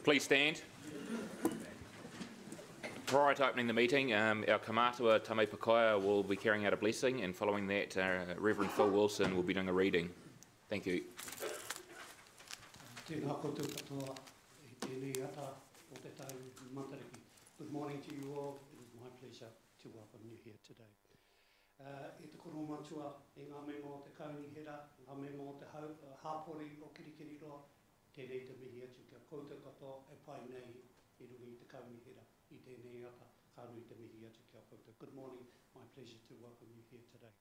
Please stand. Prior to opening the meeting, our Kamatua Tame Pakaia will be carrying out a blessing, and following that, Reverend Phil Wilson will be doing a reading. Thank you. Good morning to you all. It is my pleasure to welcome you here today. E te koromatua e ngā memo o te kaunihira, ngā memo o te hāpori o Kirikiriroa, tēnei te mihi atu kia koutou katoa e pai nei I rungi te kaunihira I tēnei ata kānui te mihi atu kia koutou. Good morning, my pleasure to welcome you here today.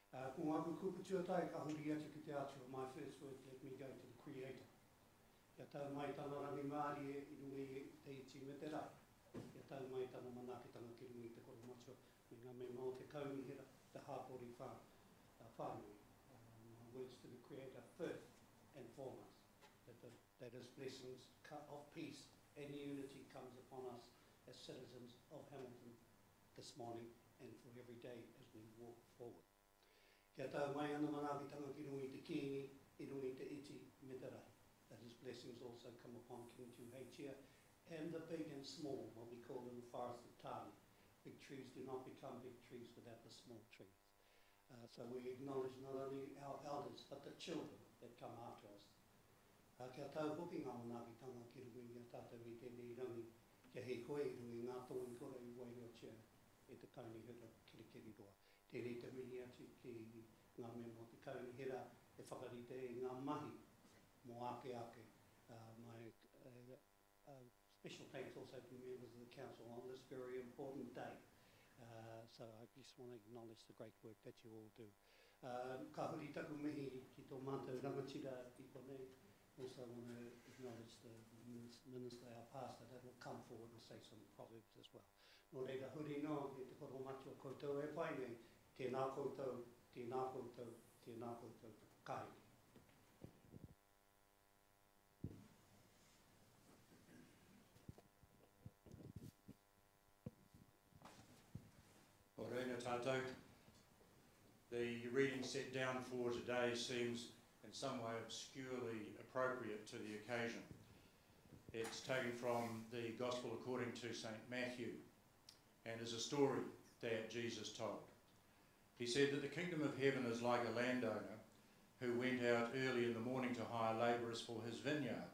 Ko ngā kuputuatai ka huri atu ki te atua, my first word, let me go to the Creator. Ia tau mai tana rangi Māori I rungi te iti me te rai. Ia tau mai tana manakitanga ki rungi te koromatua. Ngā mema o te kaunihira, te hāpori whānui. Words to the Creator first and foremost. That His blessings of peace and unity comes upon us as citizens of Hamilton this morning and for every day as we walk forward. Kia tau mai ana manakitanga ki rungi te kingi, I rungi te iti me te rai. That His blessings also come upon King Tuheit here and the big and small, what we call in the forest of Tāne. Big trees do not become big trees without the small trees. So we acknowledge not only our elders, but the children that come after us. Kia tau hoki ngā manakitanga ki rungi a tātou I tēnei rangi, kia hei koe I rungi ngā tōi kora I Wairiotia e te kaunihira Kirikiriroa. Tēnei te mihi atu ki ngā memo te kaunihira e whakarite I ngā mahi mō ake ake. My special thanks also to members of the Council on this very important day. So I just want to acknowledge the great work that you all do. Ka huri taku mihi ki tō mātou rangatira I konei. Also want to acknowledge the minister, our pastor, that will come forward and say some proverbs as well. Nō reira huri no, ki te koromatua koutou e pai nei, tēnā koutou, tēnā koutou, tēnā koutou, kai. Tātou. The reading set down for today seems in some way obscurely appropriate to the occasion. It's taken from the Gospel according to St. Matthew and is a story that Jesus told. He said that the kingdom of heaven is like a landowner who went out early in the morning to hire labourers for his vineyard.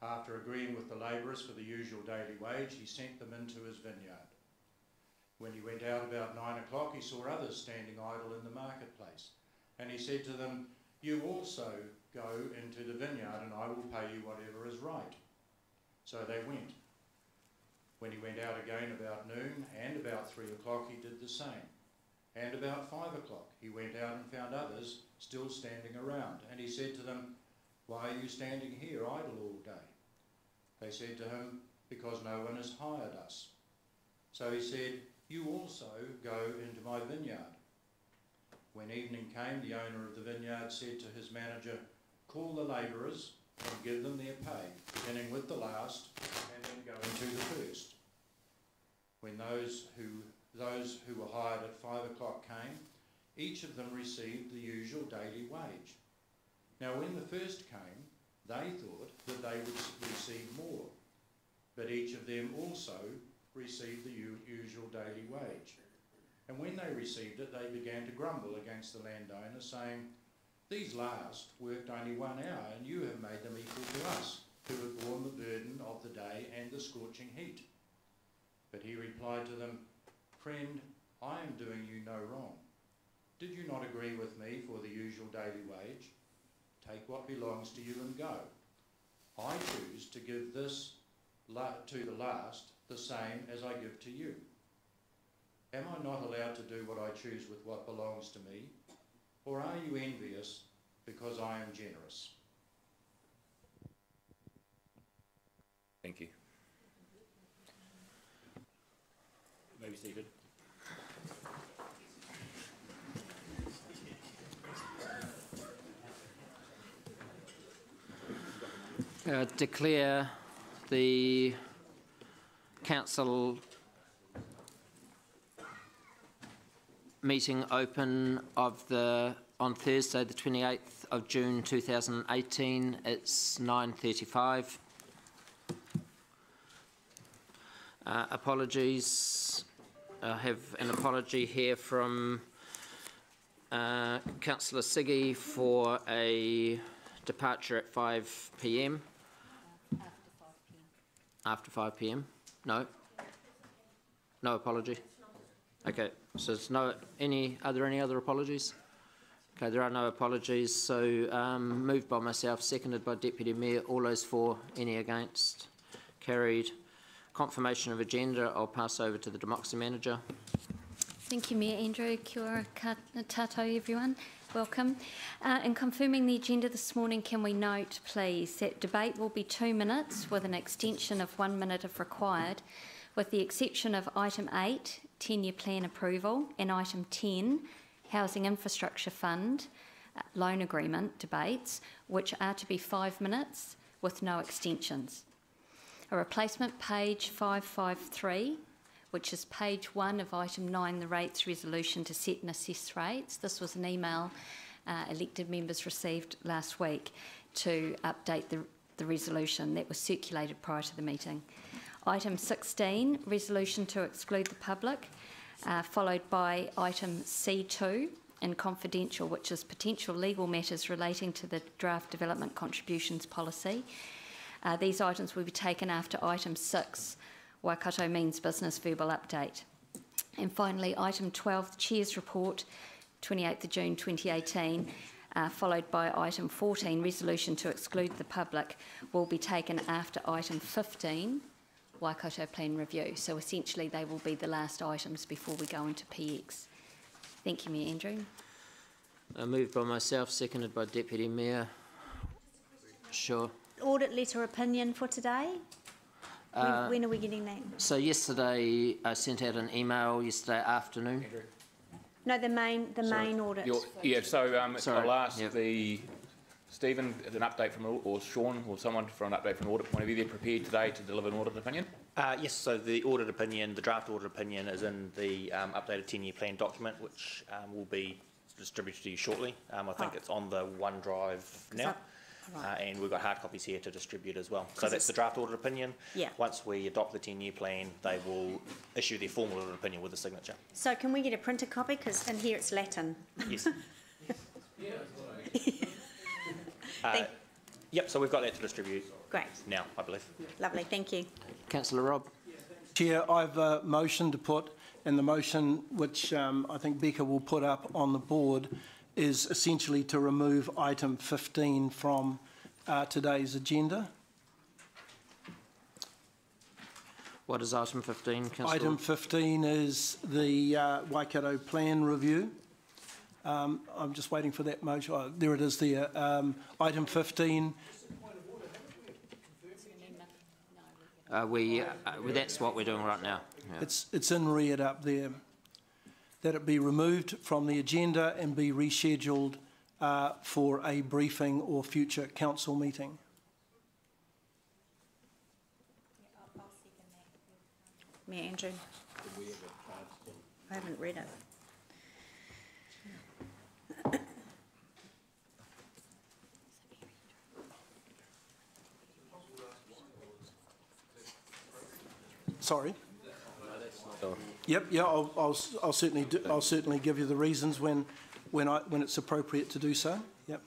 After agreeing with the labourers for the usual daily wage, he sent them into his vineyard. When he went out about 9 o'clock, he saw others standing idle in the marketplace. And he said to them, "You also go into the vineyard, and I will pay you whatever is right." So they went. When he went out again about noon, and about 3 o'clock, he did the same. And about 5 o'clock, he went out and found others still standing around. And he said to them, "Why are you standing here idle all day?" They said to him, "Because no one has hired us." So he said, "You also go into my vineyard." When evening came, the owner of the vineyard said to his manager, "Call the labourers and give them their pay, beginning with the last and then going to the first." When those who were hired at 5 o'clock came, each of them received the usual daily wage. Now when the first came, they thought that they would receive more, but each of them also received the usual daily wage. And when they received it, they began to grumble against the landowner, saying, "These last worked only 1 hour, and you have made them equal to us, who have borne the burden of the day and the scorching heat." But he replied to them, "Friend, I am doing you no wrong. Did you not agree with me for the usual daily wage? Take what belongs to you and go. I choose to give this to the last the same as I give to you. Am I not allowed to do what I choose with what belongs to me? Or are you envious because I am generous?" Thank you. Maybe seated. Declare the council meeting open on Thursday the 28th of June 2018. It's 9:35. Apologies. I have an apology here from Councillor Siggy for a departure at 5 p.m. After 5 p.m. No? No apology? Okay, so there's are there any other apologies? Okay, there are no apologies, so moved by myself, seconded by Deputy Mayor. All those for, any against? Carried. Confirmation of agenda, I'll pass over to the Democracy Manager. Thank you, Mayor Andrew. Kia ora tātou, everyone. Welcome. In confirming the agenda this morning, can we note, please, that debate will be 2 minutes with an extension of 1 minute if required, with the exception of item 8, 10-year plan approval, and item 10, Housing Infrastructure Fund loan agreement debates, which are to be 5 minutes with no extensions. A replacement page 553, which is page 1 of item 9, the rates resolution to set and assess rates. This was an email elected members received last week to update the resolution that was circulated prior to the meeting. Item 16, resolution to exclude the public, followed by item C2 and confidential, which is potential legal matters relating to the draft development contributions policy. These items will be taken after item 6, Waikato means business verbal update. And finally, item 12, the Chair's report, 28th of June 2018, followed by item 14, resolution to exclude the public, will be taken after item 15, Waikato plan review. So essentially they will be the last items before we go into PX. Thank you, Mayor Andrew. Moved by myself, seconded by Deputy Mayor. Sure. Audit letter opinion for today? When are we getting that? So yesterday, I sent out an email yesterday afternoon. No, the main audit. I'll ask Stephen an update from, or Sean or someone for an update from an audit point of view. They're prepared today to deliver an audit opinion? Yes, so the audit opinion, the draft audit opinion is in the updated 10-year plan document, which will be distributed to you shortly. I think it's on the OneDrive now. And we've got hard copies here to distribute as well. So that's the draft audit opinion. Yeah. Once we adopt the 10-year plan, they will issue their formal audit opinion with a signature. So can we get a printed copy? Because in here it's Latin. Yes. Yep, so we've got that to distribute. Great. Now, I believe. Lovely, thank you. Councillor Robb. Chair, I've motioned to put, and the motion which I think Becca will put up on the board is essentially to remove item 15 from today's agenda. What is item 15, Councillor? Item 15 is the Waikato plan review. I'm just waiting for that motion. Oh, there it is there. Item 15. That's what we're doing right now. Yeah. It's in red up there. That it be removed from the agenda and be rescheduled for a briefing or future council meeting. Mayor Andrew. I haven't read it. Sorry. Yep. Yeah. I'll certainly give you the reasons when it's appropriate to do so. Yep.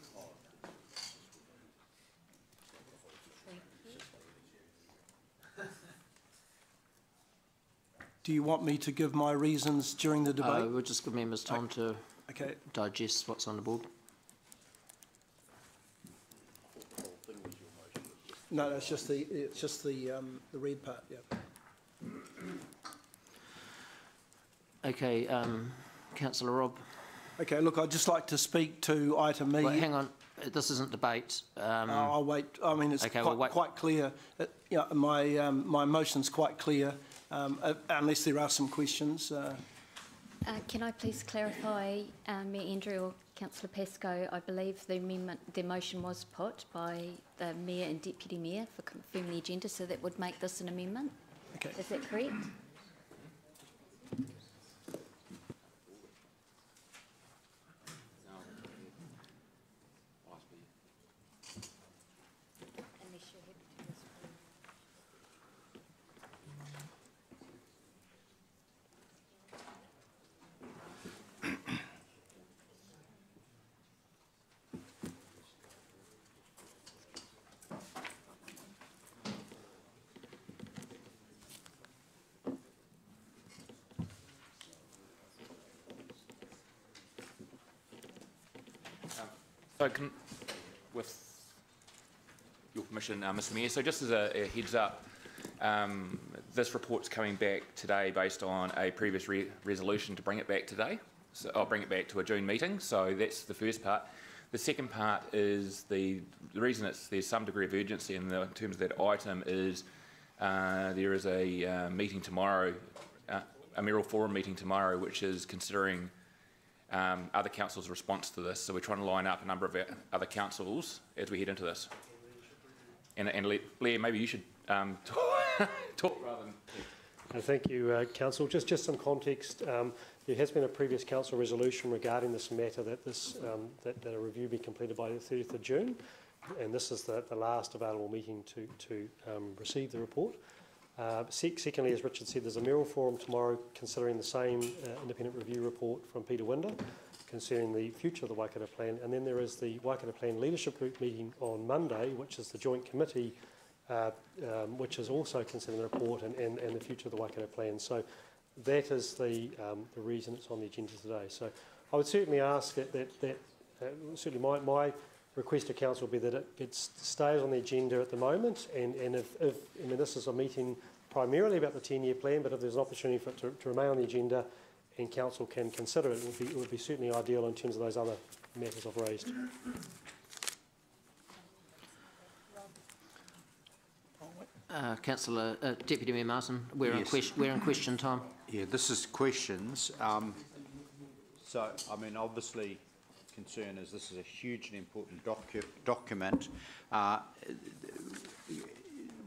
Do you want me to give my reasons during the debate? We'll just give members time to digest what's on the board. No, it's just the red part. Yeah. Okay, Councillor Robb. Okay, look, I'd just like to speak to item E. Wait, hang on, this isn't debate. I'll wait. I mean, it's okay, quite clear. My motion's quite clear, unless there are some questions. Can I please clarify, Mayor Andrew or Councillor Pascoe? I believe the motion was put by the Mayor and Deputy Mayor for confirming the agenda, so that would make this an amendment. Okay. Is that correct? So, with your permission, Mr. Mayor, so just as a heads up, this report's coming back today based on a previous resolution to bring it back today. So I'll bring it back to a June meeting. So that's the first part. The second part is the reason there's some degree of urgency in terms of that item is there is a meeting tomorrow, a mayoral forum meeting tomorrow, which is considering other councils' response to this. So we're trying to line up a number of other councils as we head into this. And Blair, maybe you should talk rather than... Thank you, Council. Just some context. There has been a previous Council resolution regarding this matter that that a review be completed by the 30th of June, and this is the last available meeting to receive the report. Secondly, as Richard said, there's a mayoral forum tomorrow considering the same independent review report from Peter Winder concerning the future of the Waikato Plan, and then there is the Waikato Plan Leadership Group meeting on Monday, which is the joint committee which is also considering the report and the future of the Waikato Plan. So that is the reason it's on the agenda today. So I would certainly ask that certainly my request to Council would be that it stays on the agenda at the moment, and if I mean, this is a meeting primarily about the 10-year plan, but if there's an opportunity for it to remain on the agenda and Council can consider it, it would be certainly ideal in terms of those other matters I've raised. Councillor, Deputy Mayor Martin, we're in question time. Yeah, this is questions. So, I mean, obviously, concern is this is a hugely important document.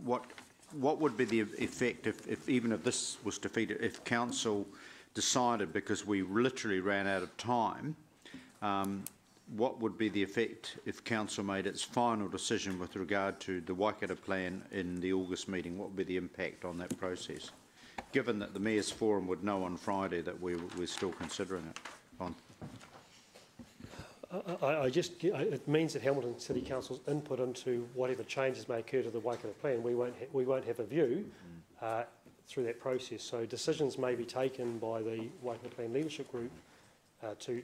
What would be the effect if even if this was defeated, if Council decided, because we literally ran out of time, what would be the effect if Council made its final decision with regard to the Waikato Plan in the August meeting? What would be the impact on that process, given that the Mayor's Forum would know on Friday that we're still considering it? It means that Hamilton City Council's input into whatever changes may occur to the Waikato Plan, we won't have a view through that process. So decisions may be taken by the Waikato Plan Leadership Group to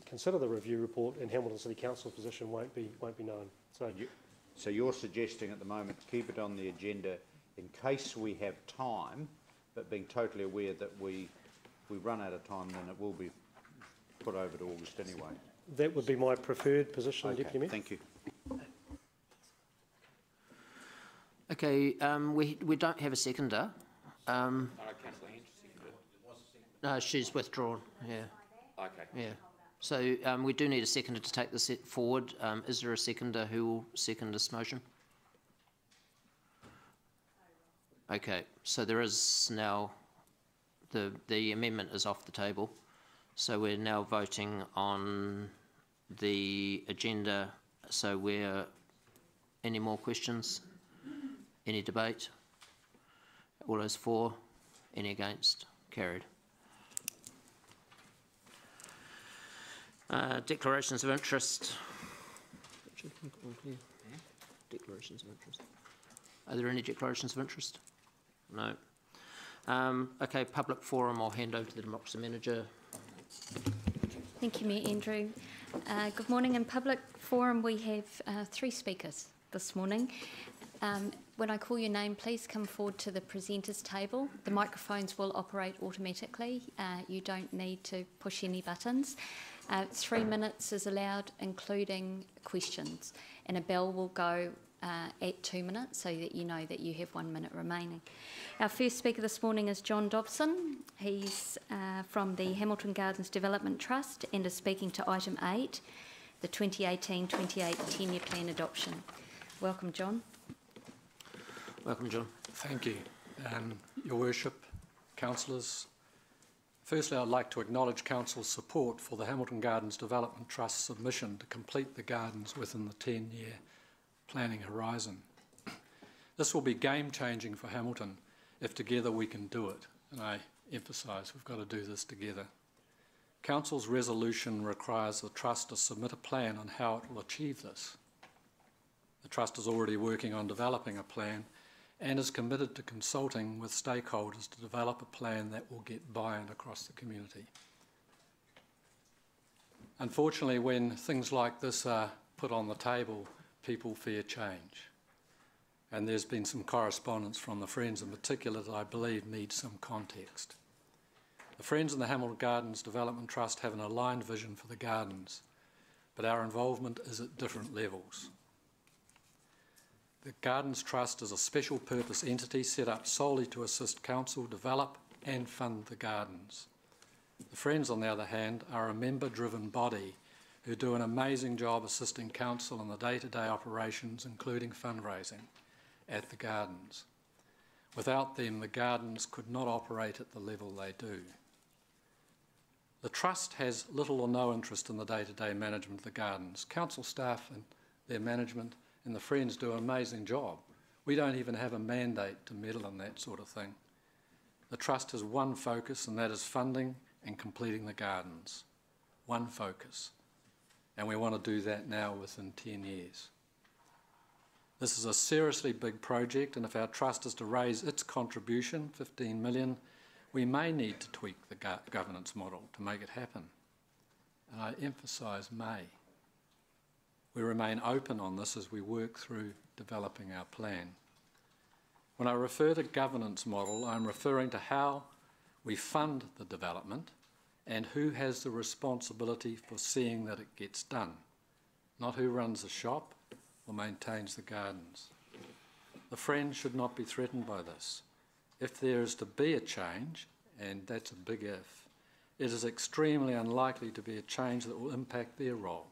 consider the review report, and Hamilton City Council's position won't be known. So you're suggesting at the moment keep it on the agenda in case we have time, but being totally aware that we run out of time, then it will be put over to August anyway. That would be my preferred position, Okay, Deputy Mayor. thank you. Okay, we don't have a seconder. No, she's withdrawn. Yeah. Okay. Yeah. So we do need a seconder to take this forward. Is there a seconder who will second this motion? Okay. So there is now the amendment is off the table. So we're now voting on the agenda. So any more questions? Any debate? All those for? Any against? Carried. Declarations of interest. Declarations of interest. Are there any declarations of interest? No. Okay, public forum, I'll hand over to the Democracy Manager. Thank you, Mayor Andrew. Good morning. In public forum, we have 3 speakers this morning. When I call your name, please come forward to the presenters table. The microphones will operate automatically. You don't need to push any buttons. 3 minutes is allowed, including questions, and a bell will go at 2 minutes so that you know that you have 1 minute remaining. Our first speaker this morning is John Dobson. He's from the Hamilton Gardens Development Trust and is speaking to item 8, the 2018-28 10-year plan adoption. Welcome, John. Welcome, John. Thank you. Your Worship, councillors, firstly I'd like to acknowledge Council's support for the Hamilton Gardens Development Trust's submission to complete the gardens within the 10-year planning horizon. This will be game-changing for Hamilton if together we can do it, and I emphasise we've got to do this together. Council's resolution requires the Trust to submit a plan on how it will achieve this. The Trust is already working on developing a plan and is committed to consulting with stakeholders to develop a plan that will get buy-in across the community. Unfortunately, when things like this are put on the table, people fear change. And there's been some correspondence from the Friends in particular that I believe needs some context. The Friends and the Hamilton Gardens Development Trust have an aligned vision for the gardens, but our involvement is at different levels. The Gardens Trust is a special purpose entity set up solely to assist council develop and fund the gardens. The Friends, on the other hand, are a member-driven body who do an amazing job assisting council in the day-to-day operations, including fundraising at the gardens. Without them, the gardens could not operate at the level they do. The Trust has little or no interest in the day-to-day management of the gardens. Council staff and their management and the Friends do an amazing job. We don't even have a mandate to meddle in that sort of thing. The Trust has one focus, and that is funding and completing the gardens. One focus. And we want to do that now within 10 years. This is a seriously big project, and if our Trust is to raise its contribution, 15 million, we may need to tweak the governance model to make it happen. And I emphasise may. We remain open on this as we work through developing our plan. When I refer to governance model, I'm referring to how we fund the development and who has the responsibility for seeing that it gets done, not who runs the shop or maintains the gardens. The Friends should not be threatened by this. If there is to be a change, and that's a big if, it is extremely unlikely to be a change that will impact their role.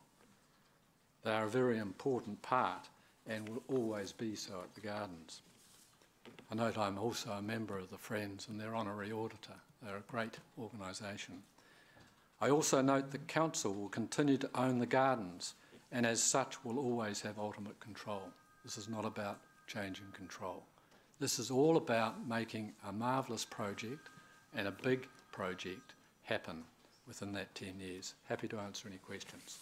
They are a very important part and will always be so at the gardens. I note I'm also a member of the Friends and their honorary auditor. They're a great organisation. I also note that Council will continue to own the gardens and as such will always have ultimate control. This is not about changing control. This is all about making a marvellous project and a big project happen within that 10 years. Happy to answer any questions.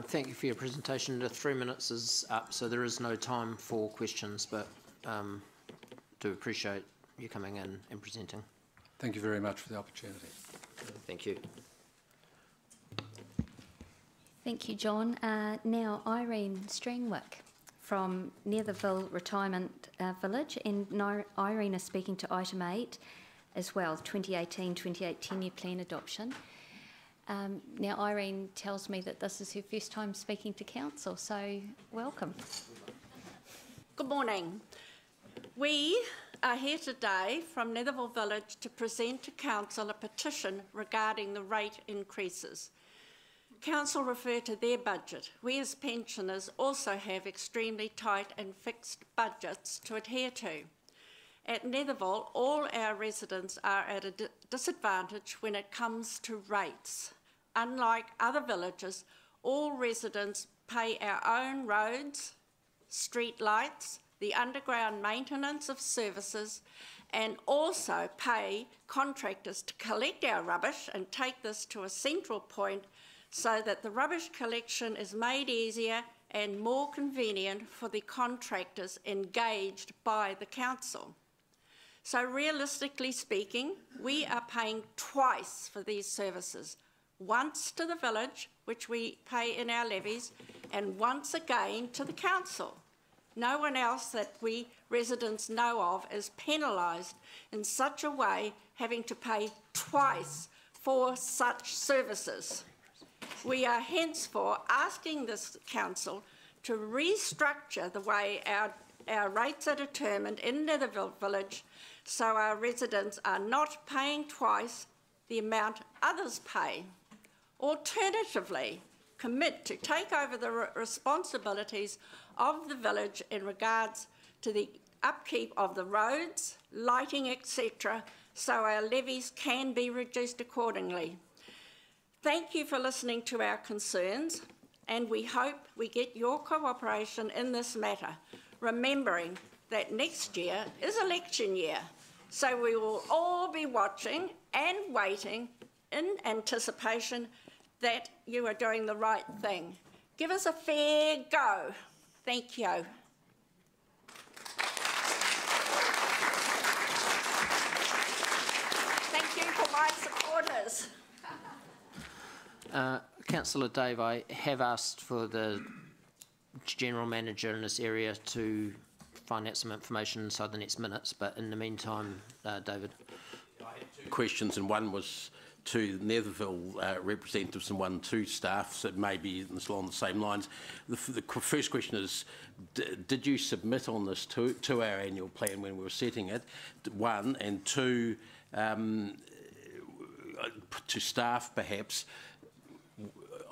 Thank you for your presentation. The 3 minutes is up, so there is no time for questions, but do appreciate you coming in and presenting. Thank you very much for the opportunity. Thank you. Thank you, John. Now, Irene Strangwick from Netherville Retirement Village, and Irene is speaking to item 8 as well, 2018-28 10-year plan adoption. Now, Irene tells me that this is her first time speaking to council, so welcome. Good morning. We are here today from Netherville Village to present to council a petition regarding the rate increases. Council refer to their budget. We as pensioners also have extremely tight and fixed budgets to adhere to. At Netherville, all our residents are at a disadvantage when it comes to rates. Unlike other villages, all residents pay our own roads, street lights, the underground maintenance of services, and also pay contractors to collect our rubbish and take this to a central point so that the rubbish collection is made easier and more convenient for the contractors engaged by the council. So realistically speaking, we are paying twice for these services, once to the village, which we pay in our levies, and once again to the council. No one else that we residents know of is penalised in such a way, having to pay twice for such services. We are henceforth asking this council to restructure the way our rates are determined in Netherville Village so our residents are not paying twice the amount others pay. Alternatively, commit to take over the responsibilities of the village in regards to the upkeep of the roads, lighting, etc., so our levies can be reduced accordingly. Thank you for listening to our concerns, and we hope we get your cooperation in this matter, remembering that next year is election year, so we will all be watching and waiting in anticipation that you are doing the right thing. Give us a fair go. Thank you. Thank you for my supporters. Councillor Dave, I have asked for the General Manager in this area to find out some information inside the next minutes, but in the meantime, David. I had 2 questions, and one was to Netherville representatives and one to staff, so it may be along the same lines. The first question is, did you submit on this to our annual plan when we were setting it, 1, and 2, to staff perhaps,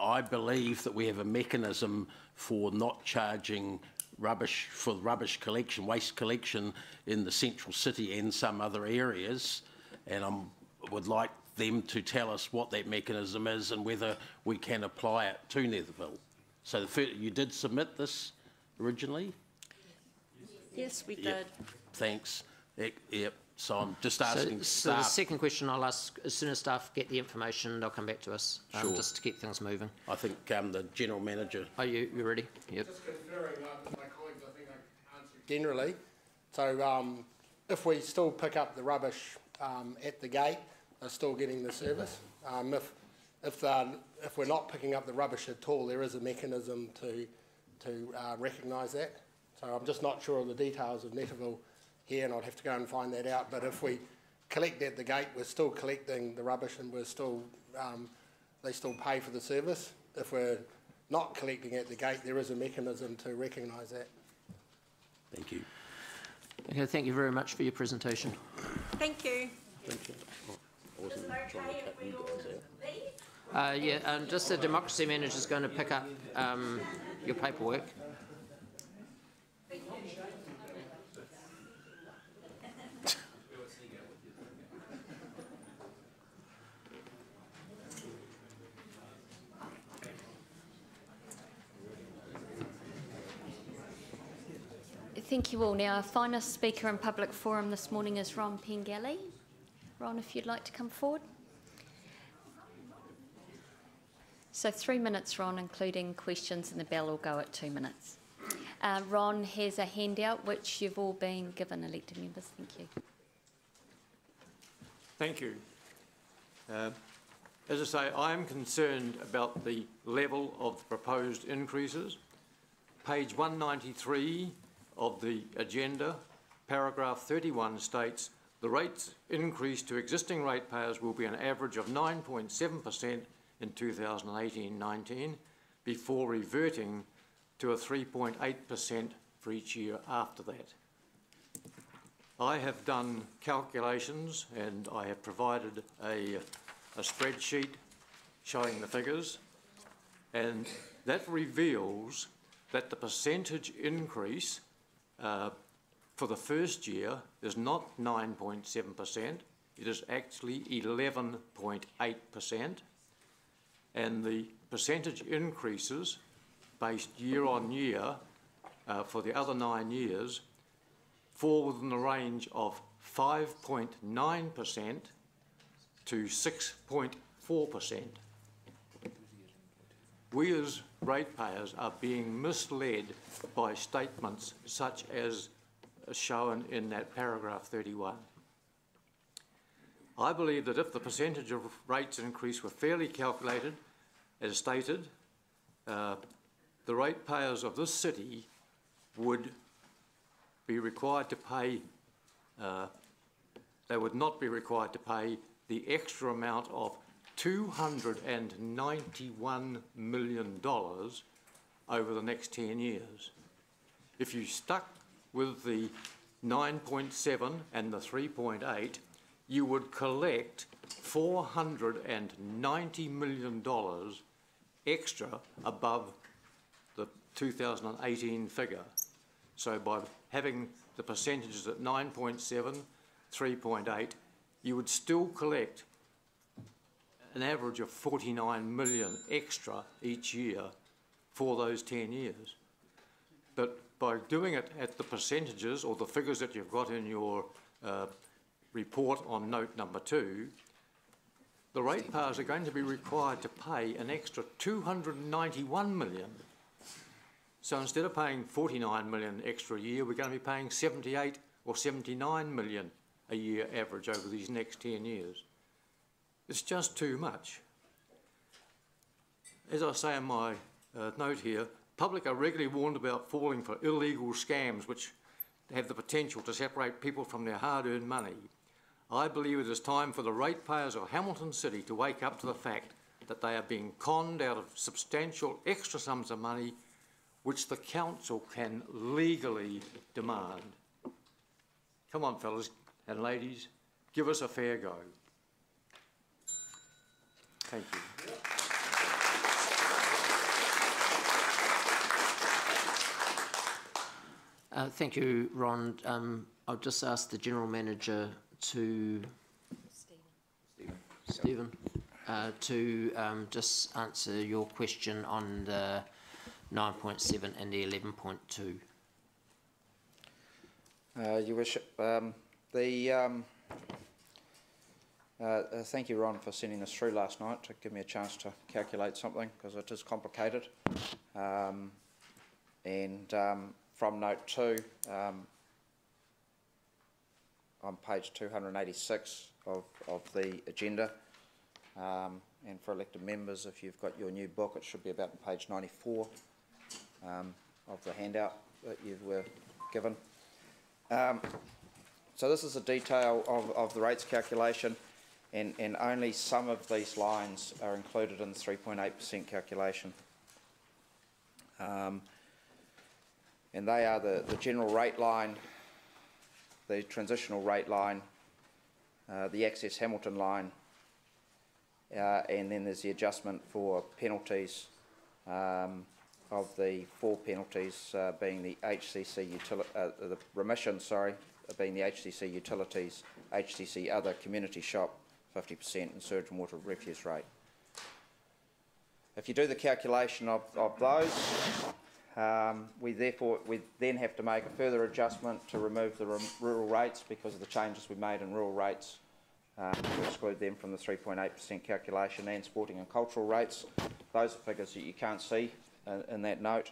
I believe that we have a mechanism for not charging rubbish for rubbish collection, waste collection in the central city and some other areas, and I would like them to tell us what that mechanism is and whether we can apply it to Netherville. So you did submit this originally? Yes, we did. Yep. Thanks. Yep. So I'm just asking so staff. The second question I'll ask, as soon as staff get the information, they'll come back to us, Sure. just to keep things moving. I think the General Manager. Are you ready? Yep. Just conferring with my colleagues, I think I answered generally. So if we still pick up the rubbish at the gate, they're still getting the service. If we're not picking up the rubbish at all, there is a mechanism to recognise that. So I'm just not sure of the details of Netterville here, and I'd have to go and find that out. But if we collect at the gate, we're still collecting the rubbish, and we're still they still pay for the service. If we're not collecting at the gate, there is a mechanism to recognise that. Thank you. Okay, thank you very much for your presentation. Thank you. Thank you. I wasn't trying to cut you guys out. Yeah, just the Democracy Manager is going to pick up your paperwork. Thank you all. Now, our finest speaker in public forum this morning is Ron Pengelly. Ron, if you'd like to come forward. So 3 minutes, Ron, including questions, and the bell will go at 2 minutes. Ron has a handout which you've all been given, elected members. Thank you. Thank you. As I say, I am concerned about the level of the proposed increases. Page 193 of the agenda, paragraph 31 states, the rates increase to existing ratepayers will be an average of 9.7% in 2018-19 before reverting to a 3.8% for each year after that. I have done calculations and I have provided a spreadsheet showing the figures, and that reveals that the percentage increase for the first year is not 9.7%, it is actually 11.8%, and the percentage increases based year on year for the other 9 years fall within the range of 5.9% to 6.4%. We as ratepayers are being misled by statements such as shown in that paragraph 31. I believe that if the percentage of rates increase were fairly calculated, as stated, the ratepayers of this city would be required to pay, they would not be required to pay the extra amount of $291 million over the next 10 years. If you stuck with the 9.7 and the 3.8, you would collect $490 million extra above the 2018 figure. So by having the percentages at 9.7, 3.8, you would still collect an average of 49 million extra each year for those 10 years. But by doing it at the percentages or the figures that you've got in your report on note number 2, the ratepayers are going to be required to pay an extra 291 million. So instead of paying 49 million extra a year, we're going to be paying 78 or 79 million a year average over these next 10 years. It's just too much. as I say in my note here, public are regularly warned about falling for illegal scams which have the potential to separate people from their hard-earned money. I believe it is time for the ratepayers of Hamilton City to wake up to the fact that they are being conned out of substantial extra sums of money which the council can legally demand. Come on, fellas and ladies, give us a fair go. Thank you. Thank you, Ron. I'll just ask the General Manager to... Stephen. To just answer your question on the 9.7 and the 11.2. Your Worship, thank you, Ron, for sending this through last night to give me a chance to calculate something, because it is complicated. From note 2, on page 286 of the agenda, and for elected members, if you've got your new book, it should be about on page 94 of the handout that you were given. So this is a detail of the rates calculation, and only some of these lines are included in the 3.8% calculation. And they are the general rate line, the transitional rate line, the Access Hamilton line, and then there's the adjustment for penalties, of the 4 penalties being the HCC the remission, being the HCC utilities, HCC other community shop 50%, and sewage and water refuse rate. If you do the calculation of those, we then have to make a further adjustment to remove the rural rates because of the changes we made in rural rates, to exclude them from the 3.8% calculation, and sporting and cultural rates. Those are figures that you can't see in that note.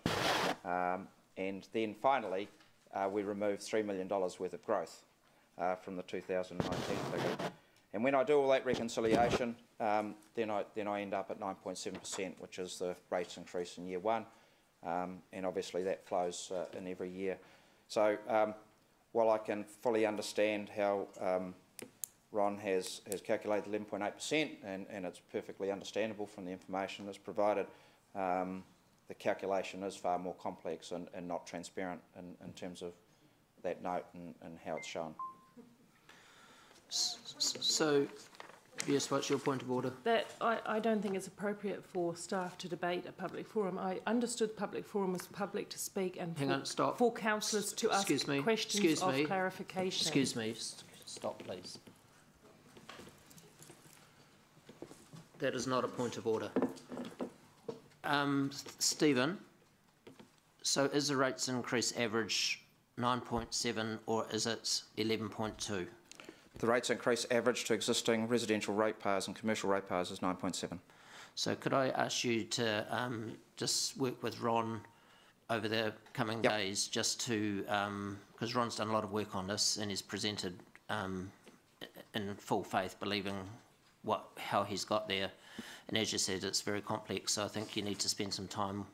And then finally, we removed $3 million worth of growth from the 2019 figure. And when I do all that reconciliation, then I end up at 9.7%, which is the rates increase in year 1. And obviously that flows in every year. So while I can fully understand how Ron has calculated 11.8%, and it's perfectly understandable from the information that's provided, the calculation is far more complex and not transparent in terms of that note and how it's shown. So, yes, what's your point of order? That I don't think it's appropriate for staff to debate a public forum. I understood public forum was public to speak and for councillors to ask questions of clarification. Excuse me, stop please. That is not a point of order. Stephen, so is the rates increase average 9.7 or is it 11.2? The rates increase average to existing residential ratepayers and commercial ratepayers is 9.7. So could I ask you to just work with Ron over the coming days, just to, because Ron's done a lot of work on this and he's presented in full faith, believing how he's got there. And as you said, it's very complex, so I think you need to spend some time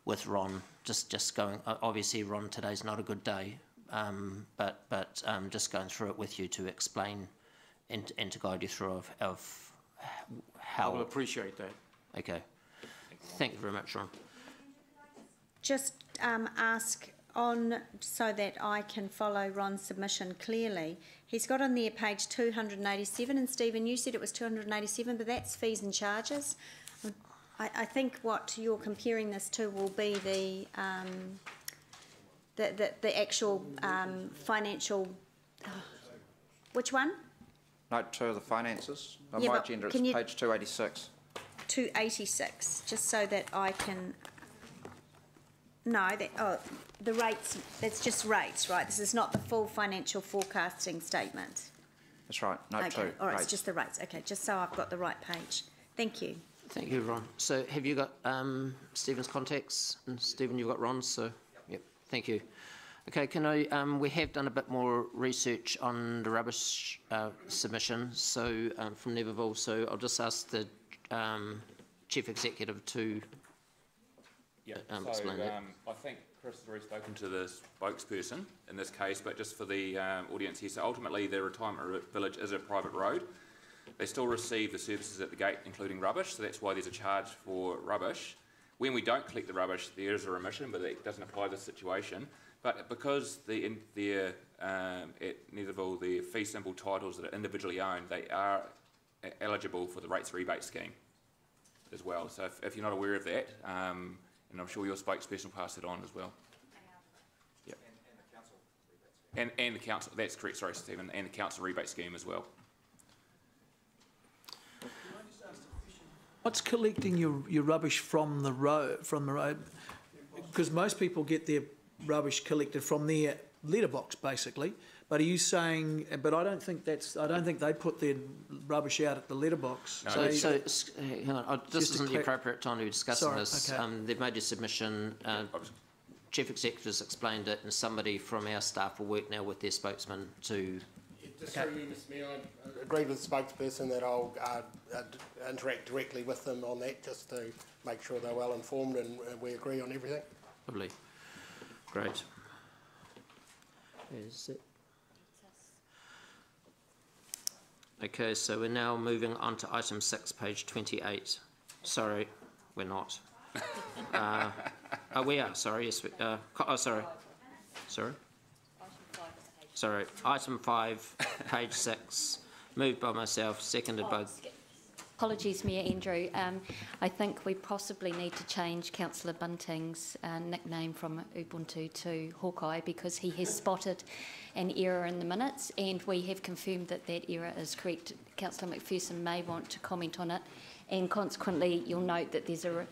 with Ron, just going, obviously Ron, today's not a good day, but just going through it with you to explain and to guide you through of how... I will appreciate that. Okay. Thank you very much, Ron. Just ask on, so that I can follow Ron's submission clearly. He's got on there page 287, and Stephen, you said it was 287, but that's fees and charges. I think what you're comparing this to will be the actual financial. Which one? Note 2 of the finances. On my agenda, it's page 286. 286, just so that I can. No, the rates, that's just rates, right? This is not the full financial forecasting statement. That's right, note 2. All right, it's just the rates. Okay, just so I've got the right page. Thank you. Thank you, Ron. So have you got Stephen's contacts? And Stephen, you've got Ron's, so yep, thank you. Okay, can I, we have done a bit more research on the rubbish submission, so from Neverville, so I'll just ask the Chief Executive to explain that. I think Chris has already spoken to the spokesperson in this case, but just for the audience here, so ultimately the retirement village is a private road. They still receive the services at the gate, including rubbish, so that's why there's a charge for rubbish. When we don't collect the rubbish, there is a remission, but it doesn't apply to this situation. But because at Netherville, the fee simple titles that are individually owned, they are eligible for the rates rebate scheme as well. So if you're not aware of that, and I'm sure your spokesperson will pass it on as well. Yep. And the council rebate scheme. And the council, that's correct, sorry Stephen, and the council rebate scheme as well. What's collecting your rubbish from the road? Because most people get their rubbish collected from their letterbox, basically. But are you saying? But I don't think they put their rubbish out at the letterbox. No. So hang on. This isn't the appropriate time to be discussing this. Okay. They've made a submission. Chief Executive has explained it, and somebody from our staff will work now with their spokesman to. Just through you, Mr Mayor, I agreed with the spokesperson that I'll interact directly with them on that, just to make sure they're well informed and we agree on everything. Lovely. Great. Is it? Okay, so we're now moving on to item 6, page 28. Sorry, we're not. We are, sorry, yes. Sorry. Sorry, item 5, page 6, moved by myself, seconded by... Apologies, Mayor Andrew. I think we possibly need to change Councillor Bunting's nickname from Ubuntu to Hawkeye, because he has spotted an error in the minutes, and we have confirmed that that error is correct. Councillor McPherson may want to comment on it, and consequently you'll note that there's a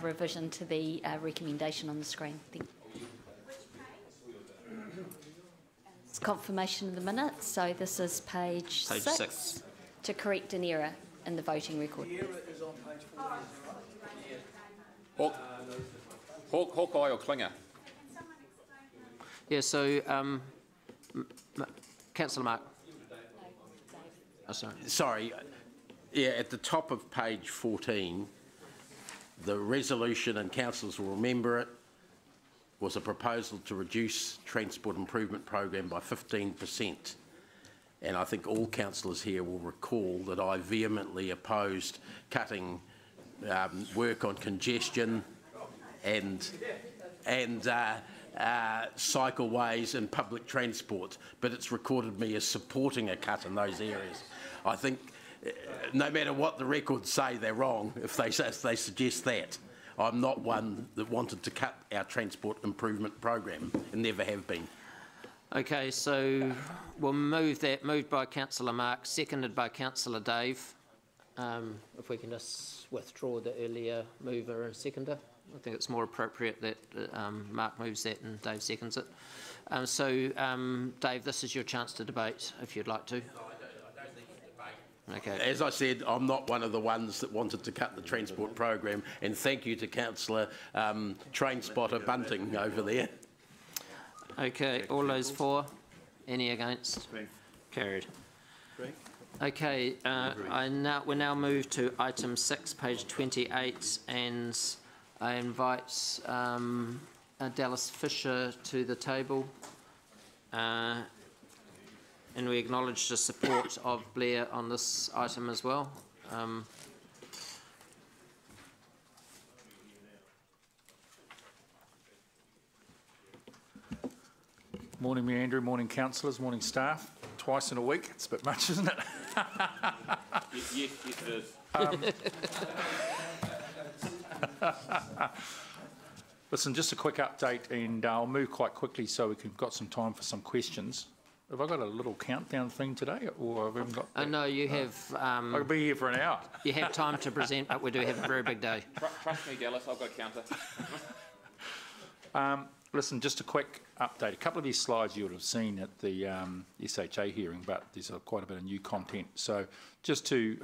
revision to the recommendation on the screen. Thank you. It's confirmation of the minutes, so this is page 6 to correct an error in the voting record. The error is on page 4. Hawkeye or Klinger? Yeah, so Councillor Mark. Oh, sorry. Sorry, yeah, at the top of page 14, the resolution, and councillors will remember it, was a proposal to reduce transport improvement program by 15%. And I think all councillors here will recall that I vehemently opposed cutting work on congestion and cycleways and public transport, but it's recorded me as supporting a cut in those areas. I think no matter what the records say, they're wrong if they suggest that. I'm not one that wanted to cut our transport improvement program, and never have been. Okay, so we'll move that. Moved by Councillor Mark, seconded by Councillor Dave. If we can just withdraw the earlier mover and seconder. I think it's more appropriate that Mark moves that and Dave seconds it. Dave, this is your chance to debate, if you'd like to. I don't think you debate. Okay. As I said, I'm not one of the ones that wanted to cut the transport program, and thank you to Councillor Train Spotter Bunting over there. Okay, all those for? Any against? Carried. Okay, we now move to item 6, page 28, and I invite Dallas Fisher to the table, and we acknowledge the support of Blair on this item as well. Morning, Mayor Andrew. Morning, councillors. Morning, staff. Twice in a week. It's a bit much, isn't it? Yes, it is. Listen, just a quick update, and I'll move quite quickly so we've got some time for some questions. Have I got a little countdown thing today, or have we haven't got? No, you have. I'll be here for an hour. You have time to present, but we do have a very big day. Trust me, Dallas. I've got a counter. Listen, just a quick update. A couple of these slides you would have seen at the SHA hearing, but there's quite a bit of new content. So just to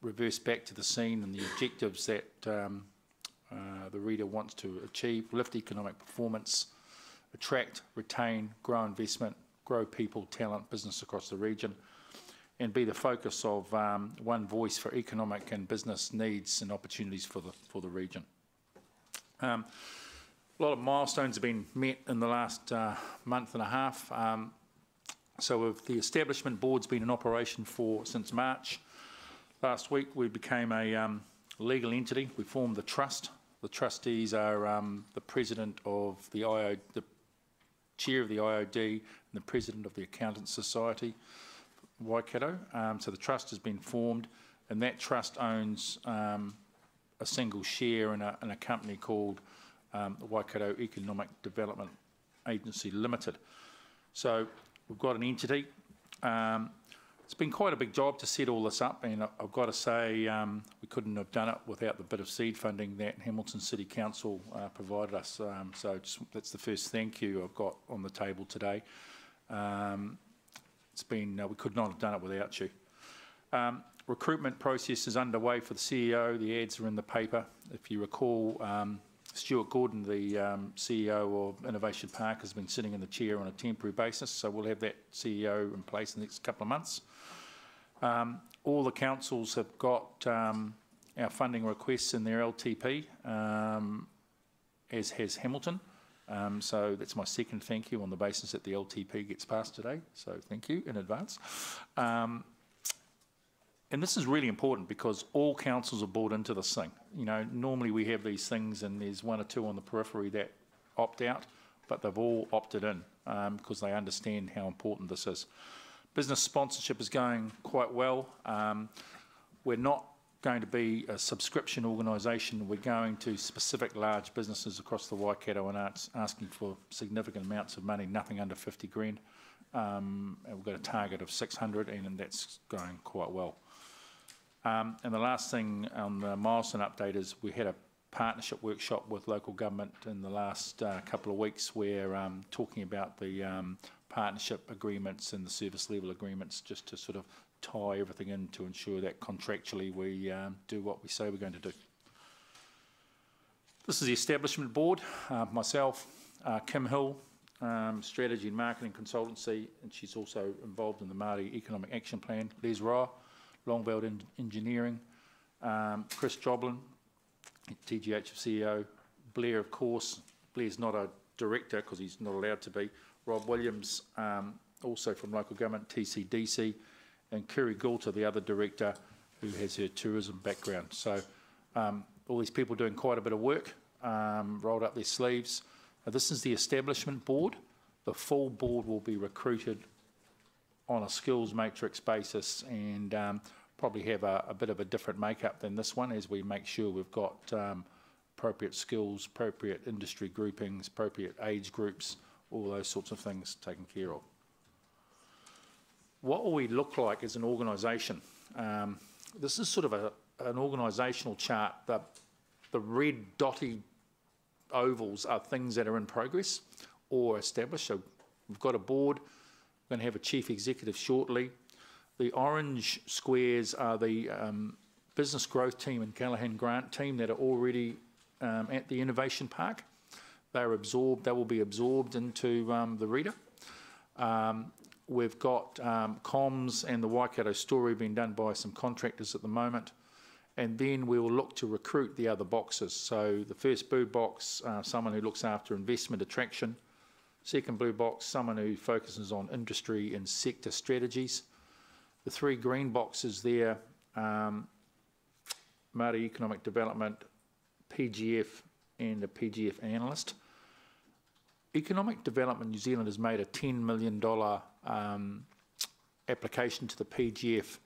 reverse back to the scene and the objectives that the reader wants to achieve: lift economic performance, attract, retain, grow investment, grow people, talent, business across the region, and be the focus of one voice for economic and business needs and opportunities for the region. A lot of milestones have been met in the last month and a half. So the establishment board's been in operation since March. Last week we became a legal entity. We formed the trust. The trustees are the president of the the chair of the IOD and the president of the Accountants Society, Waikato. So the trust has been formed, and that trust owns a single share in a company called the Waikato Economic Development Agency Limited. So we've got an entity. It's been quite a big job to set all this up, and I've got to say we couldn't have done it without the bit of seed funding that Hamilton City Council provided us. So that's the first thank you I've got on the table today. It's been we could not have done it without you. Recruitment process is underway for the CEO. The ads are in the paper. If you recall, Stuart Gordon, the CEO of Innovation Park, has been sitting in the chair on a temporary basis, so we'll have that CEO in place in the next couple of months. All the councils have got our funding requests in their LTP, as has Hamilton. So that's my second thank you on the basis that the LTP gets passed today, so thank you in advance. And this is really important because all councils have bought into this thing. You know, normally we have these things and there's one or two on the periphery that opt out, but they've all opted in because they understand how important this is. Business sponsorship is going quite well. We're not going to be a subscription organisation. We're going to specific large businesses across the Waikato and asking for significant amounts of money, nothing under 50 grand. And we've got a target of 600 and that's going quite well. And the last thing on the milestone update is we had a partnership workshop with local government in the last couple of weeks where talking about the partnership agreements and the service level agreements just to sort of tie everything in to ensure that contractually we do what we say we're going to do. This is the establishment board, myself, Kim Hill, strategy and marketing consultancy, and she's also involved in the Māori Economic Action Plan, Les Roa, Longveld Engineering, Chris Joblin, TGH CEO, Blair, of course. Blair's not a director because he's not allowed to be. Rob Williams, also from local government, TCDC, and Kiri Goulta, the other director, who has her tourism background. So all these people doing quite a bit of work, rolled up their sleeves. This is the establishment board. The full board will be recruited on a skills matrix basis and probably have a bit of a different makeup than this one as we make sure we've got appropriate skills, appropriate industry groupings, appropriate age groups, all those sorts of things taken care of. What will we look like as an organisation? This is sort of an organisational chart. The red dotty ovals are things that are in progress or established. So we've got a board. We're going to have a chief executive shortly. The orange squares are the business growth team and Callaghan Grant team that are already at the Innovation Park. They will be absorbed into the reader. We've got comms and the Waikato story being done by some contractors at the moment. And then we will look to recruit the other boxes. So the first blue box, someone who looks after investment attraction. Second blue box, someone who focuses on industry and sector strategies. The three green boxes there, Māori Economic Development, PGF and a PGF analyst. Economic Development New Zealand has made a $10 million application to the PGF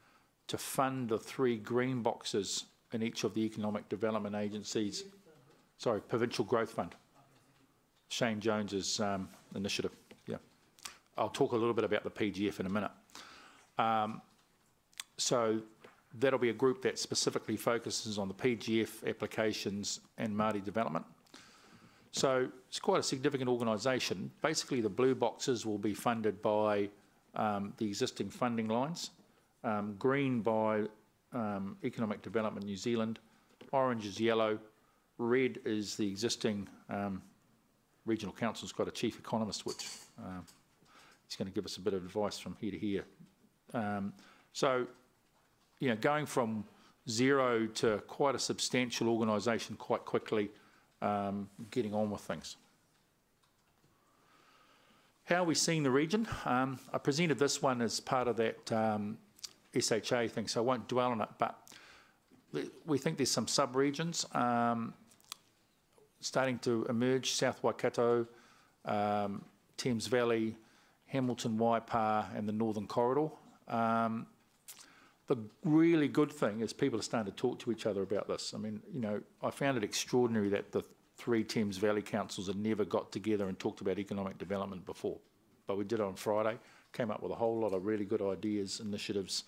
to fund the three green boxes in each of the economic development agencies. Sorry, Provincial Growth Fund. Shane Jones's initiative. Yeah, I'll talk a little bit about the PGF in a minute. So that'll be a group that specifically focuses on the PGF applications and Māori development. So it's quite a significant organisation. Basically, the blue boxes will be funded by the existing funding lines. Green by Economic Development New Zealand. Orange is yellow. Red is the existing regional council's got a chief economist, which he's going to give us a bit of advice from here to here. So, you know, going from zero to quite a substantial organisation quite quickly, getting on with things. How are we seeing the region? I presented this one as part of that SHA thing, so I won't dwell on it, but we think there's some sub-regions starting to emerge: South Waikato, Thames Valley, Hamilton, Waipa, and the Northern Corridor. The really good thing is people are starting to talk to each other about this. I mean, you know, I found it extraordinary that the 3 Thames Valley councils had never got together and talked about economic development before. But we did it on Friday, came up with a whole lot of really good ideas, initiatives,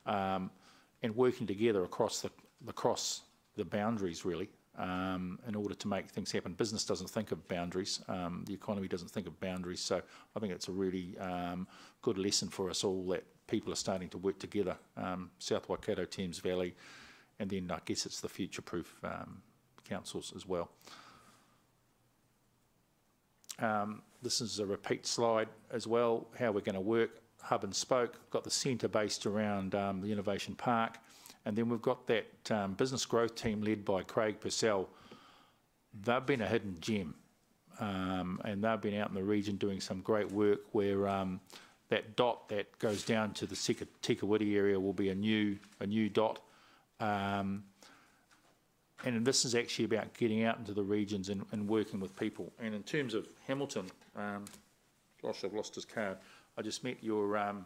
and working together across the boundaries, really, in order to make things happen. Business doesn't think of boundaries. The economy doesn't think of boundaries. So I think it's a really good lesson for us all that people are starting to work together, South Waikato, Thames Valley, and then I guess it's the future-proof councils as well. This is a repeat slide as well, how we're going to work. Hub and spoke, got the centre based around the Innovation Park, and then we've got that business growth team led by Craig Purcell. They've been a hidden gem, and they've been out in the region doing some great work where that dot that goes down to the Tikawiti area will be a new dot. And this is actually about getting out into the regions and working with people. And in terms of Hamilton, gosh, I've lost his card. I just met your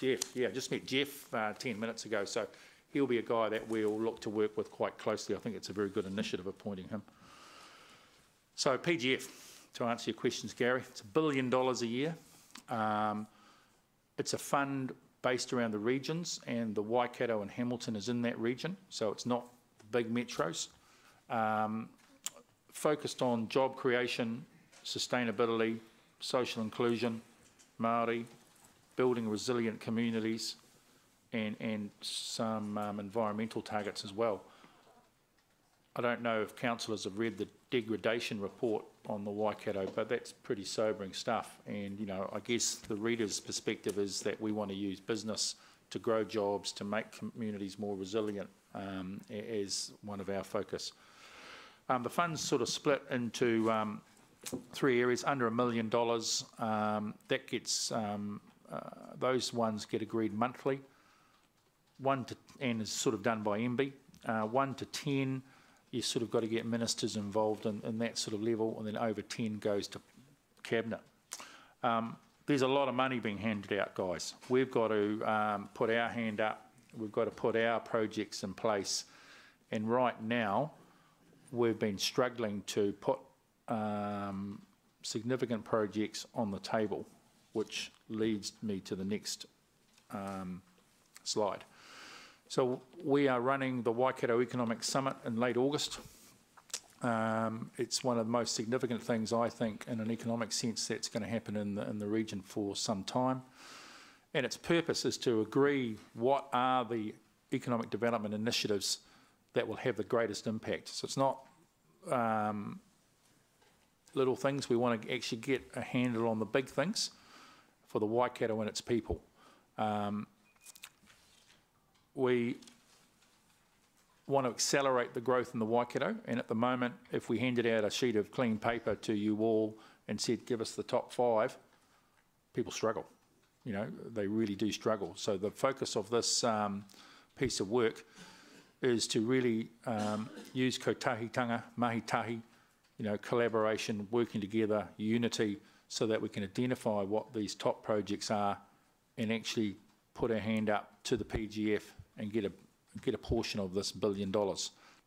Jeff. Yeah, I just met Jeff 10 minutes ago. So he'll be a guy that we'll look to work with quite closely. I think it's a very good initiative appointing him. So PGF, to answer your questions, Gary, it's $1 billion a year. It's a fund based around the regions, and the Waikato and Hamilton is in that region, so it's not the big metros. Focused on job creation, sustainability, social inclusion, Māori, building resilient communities, and some environmental targets as well. I don't know if councillors have read the degradation report on the Waikato, but that's pretty sobering stuff. And, you know, I guess the reader's perspective is that we want to use business to grow jobs, to make communities more resilient as one of our focus. The fund's sort of split into 3 areas, under $1 million. That gets, those ones get agreed monthly. 1 to 10 is sort of done by MB. 1 to 10, you sort of got to get ministers involved in that sort of level, and then over 10 goes to Cabinet. There's a lot of money being handed out, guys. We've got to put our hand up. We've got to put our projects in place. And right now, we've been struggling to put significant projects on the table, which leads me to the next slide. So we are running the Waikato Economic Summit in late August. It's one of the most significant things, I think, in an economic sense that's going to happen in the region for some time. And its purpose is to agree what are the economic development initiatives that will have the greatest impact. So it's not little things. We want to actually get a handle on the big things for the Waikato and its people. We want to accelerate the growth in the Waikato, and at the moment, if we handed out a sheet of clean paper to you all and said, give us the top 5, people struggle. You know, they really do struggle. So the focus of this piece of work is to really use kotahitanga, mahitahi, you know, collaboration, working together, unity, so that we can identify what these top projects are and actually put our hand up to the PGF and get a portion of this $1 billion. Now,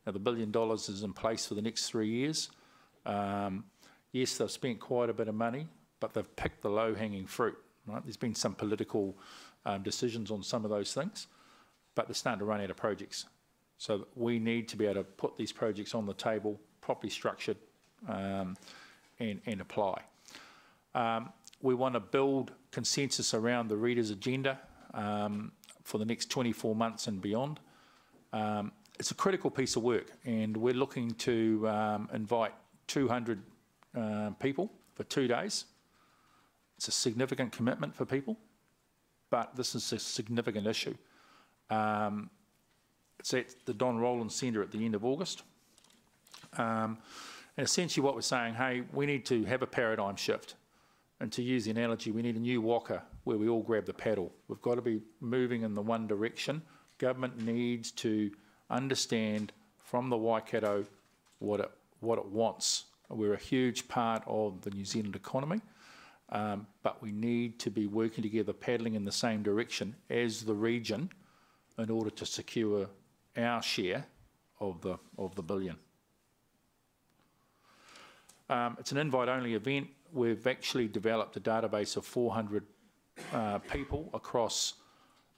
the $1 billion is in place for the next 3 years. Yes, they've spent quite a bit of money, but they've picked the low-hanging fruit. Right? There's been some political decisions on some of those things, but they're starting to run out of projects. So we need to be able to put these projects on the table, properly structured, and apply. We want to build consensus around the reader's agenda for the next 24 months and beyond. It's a critical piece of work, and we're looking to invite 200 people for 2 days. It's a significant commitment for people. but this is a significant issue. It's at the Don Rowland Centre at the end of August. And essentially what we're saying, hey, we need to have a paradigm shift. And to use the analogy, we need a new waka where we all grab the paddle. We've got to be moving in the one direction. Government needs to understand from the Waikato what it wants. We're a huge part of the New Zealand economy, but we need to be working together, paddling in the same direction as the region in order to secure our share of the billion. It's an invite-only event. We've actually developed a database of 400 people across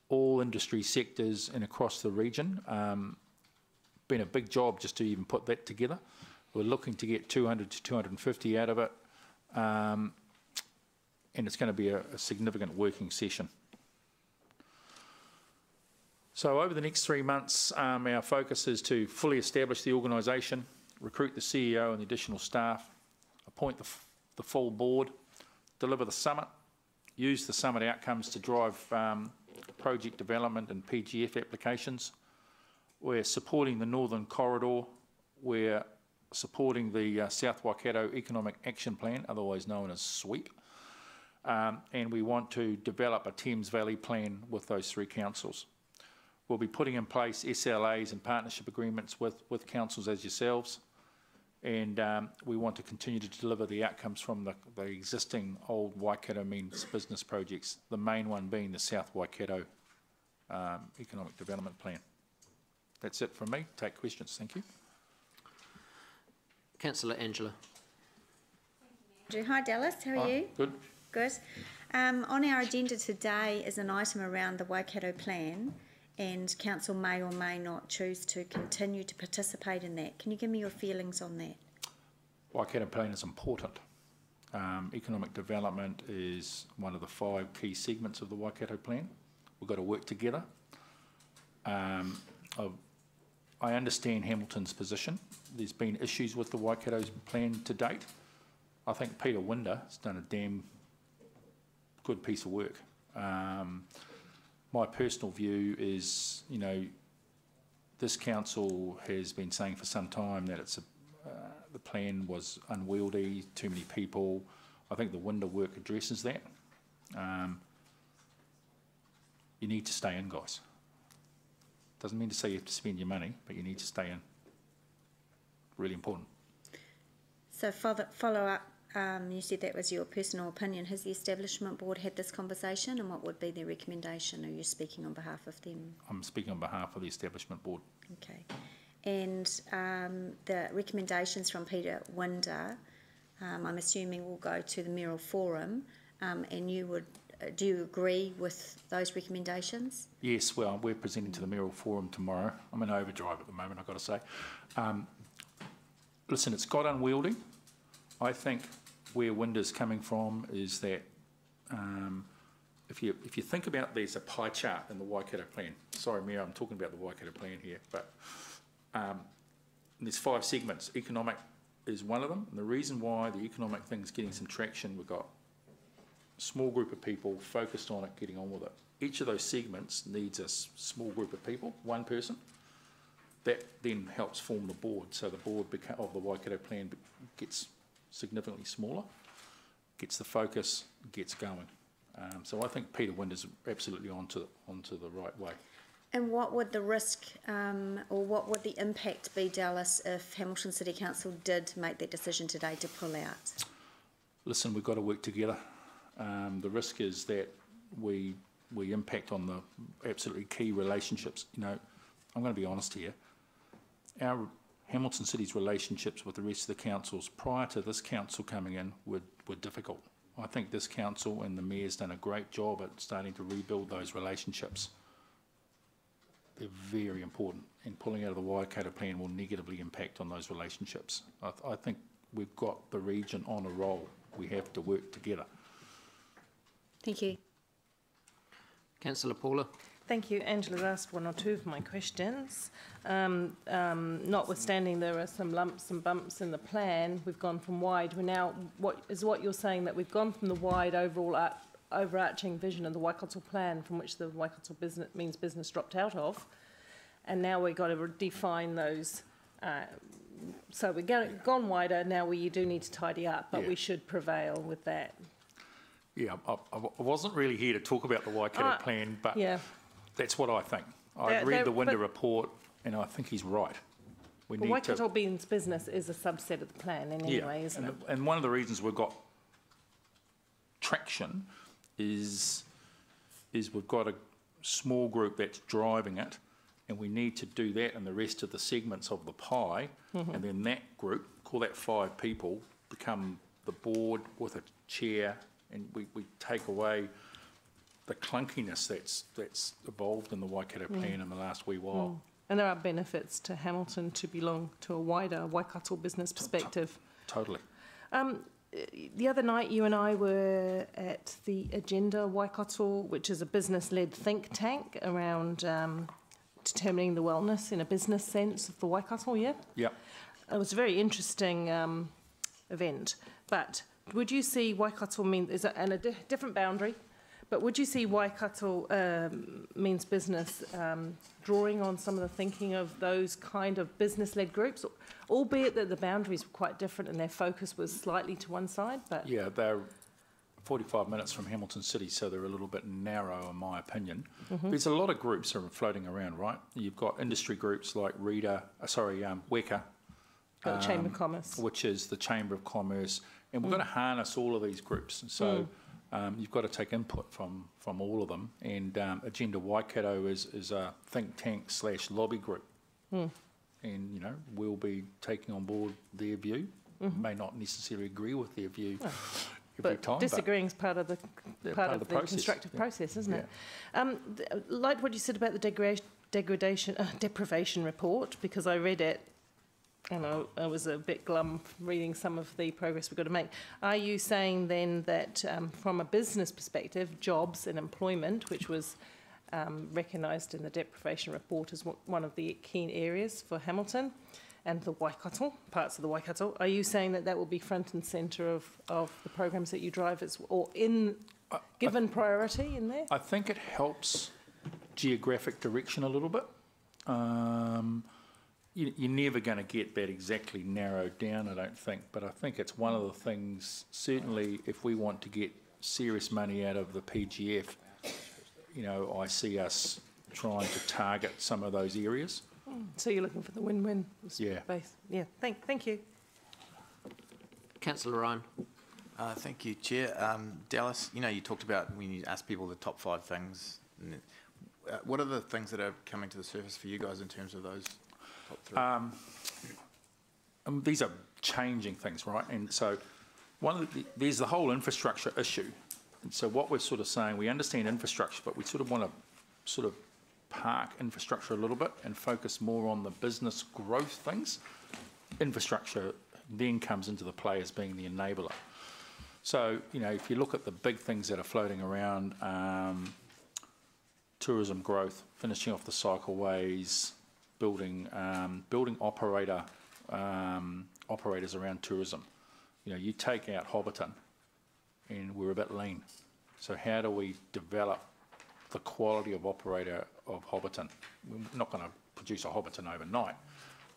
all industry sectors and across the region. Been a big job just to even put that together. We're looking to get 200 to 250 out of it, and it's going to be a significant working session. So over the next 3 months, our focus is to fully establish the organisation, recruit the CEO and the additional staff, appoint the full board, deliver the summit, use the summit outcomes to drive project development and PGF applications. We're supporting the Northern Corridor. We're supporting the South Waikato Economic Action Plan, otherwise known as SWEEP. And we want to develop a Thames Valley plan with those 3 councils. We'll be putting in place SLAs and partnership agreements with councils as yourselves. And we want to continue to deliver the outcomes from the existing old Waikato means business projects, the main one being the South Waikato Economic Development Plan. That's it from me. Take questions. Thank you. Councillor Angela. Hi Dallas, how are you? Good. Good. On our agenda today is an item around the Waikato Plan, and Council may or may not choose to continue to participate in that. Can you give me your feelings on that? Waikato Plan is important. Economic development is one of the 5 key segments of the Waikato Plan. We've got to work together. I understand Hamilton's position. There's been issues with the Waikato Plan to date. I think Peter Winder has done a damn good piece of work. My personal view is, you know, this council has been saying for some time that the plan was unwieldy, too many people. I think the Winder work addresses that. You need to stay in, guys. Doesn't mean to say you have to spend your money, but you need to stay in. Really important. So follow up, you said that was your personal opinion. Has the Establishment Board had this conversation, and what would be their recommendation? Are you speaking on behalf of them? I'm speaking on behalf of the Establishment Board. Okay. And the recommendations from Peter Winder, I'm assuming will go to the Mayoral Forum, and you would, do you agree with those recommendations? Yes, well, we're presenting to the Mayoral Forum tomorrow. I'm in overdrive at the moment, I've got to say. Listen, it's got unwieldy. I think where Winder's coming from is that if you think about, there's a pie chart in the Waikato Plan. Sorry, Mayor, I'm talking about the Waikato Plan here, but there's 5 segments. Economic is one of them. And the reason why the economic thing's getting some traction, we've got a small group of people focused on it, getting on with it. Each of those segments needs a small group of people, one person. That then helps form the board. So the board of the Waikato Plan gets significantly smaller, gets the focus, gets going. So I think Peter Winder's absolutely onto the right way. And what would the risk or what would the impact be, Dallas, if Hamilton City Council did make that decision today to pull out? Listen, we've got to work together. The risk is that we impact on the absolutely key relationships. You know, I'm going to be honest here. Our Hamilton City's relationships with the rest of the councils prior to this council coming in were difficult. I think this council and the Mayor's done a great job at starting to rebuild those relationships. They're very important, and pulling out of the Waikato Plan will negatively impact on those relationships. I think we've got the region on a roll. We have to work together. Thank you. Councillor Paula. Thank you. Angela's asked 1 or 2 of my questions. Notwithstanding there are some lumps and bumps in the plan, we've gone from wide. We're now, what you're saying, that we've gone from the wide overall overarching vision of the Waikato plan, from which the Waikato business dropped out of, and now we've got to define those. So we've gone wider. Now we do need to tidy up, but we should prevail with that. Yeah, I wasn't really here to talk about the Waikato plan, but that's what I think. I read the Winder report, and I think he's right. Waikato Beans business is a subset of the plan in any way, isn't it? And one of the reasons we've got traction is we've got a small group that's driving it, and we need to do that in the rest of the segments of the pie, and then that group, call that 5 people, become the board with a chair, and we take away the clunkiness that's evolved in the Waikato plan in the last wee while. And there are benefits to Hamilton to belong to a wider Waikato business perspective. Totally. The other night you and I were at the Agenda Waikato, which is a business-led think tank around determining the wellness in a business sense of the Waikato, yeah? Yeah. It was a very interesting event. But would you see Waikato and a different boundary, but would you see Waikato means business drawing on some of the thinking of those kind of business-led groups, albeit that the boundaries were quite different and their focus was slightly to one side? But yeah, they're 45 minutes from Hamilton City, so they're a little bit narrow in my opinion. There's a lot of groups that are floating around, right? You've got industry groups like WECA, Chamber of Commerce, which is the Chamber of Commerce, and we've got to harness all of these groups. And so you've got to take input from all of them. And Agenda Waikato is a think tank / lobby group, and we'll be taking on board their view. May not necessarily agree with their view. But disagreeing is part of the constructive process, isn't it? Like what you said about the deprivation report, because I read it and I was a bit glum reading some of the progress we've got to make. Are you saying then that from a business perspective, jobs and employment, which was recognised in the deprivation report as one of the key areas for Hamilton, and the Waikato, parts of the Waikato, are you saying that will be front and centre of the programs that you drive, given priority in there? I think it helps geographic direction a little bit. You're never going to get that exactly narrowed down, I don't think, but I think it's one of the things, certainly if we want to get serious money out of the PGF, I see us trying to target some of those areas. So you're looking for the win-win space? Yeah. Thank you. Councillor Ryan. Thank you, Chair. Dallas, you talked about when you asked people the top 5 things. What are the things that are coming to the surface for you guys in terms of those top 3? These are changing things, right? And so there's the whole infrastructure issue. And so what we're sort of saying, we understand infrastructure, but we sort of want to sort of park infrastructure a little bit and focus more on the business growth things. Infrastructure then comes into the play as being the enabler. So, if you look at the big things that are floating around, tourism growth, finishing off the cycleways, building operators around tourism. You take out Hobbiton and we're a bit lean. So how do we develop the quality of operator of Hobbiton? We're not going to produce a Hobbiton overnight,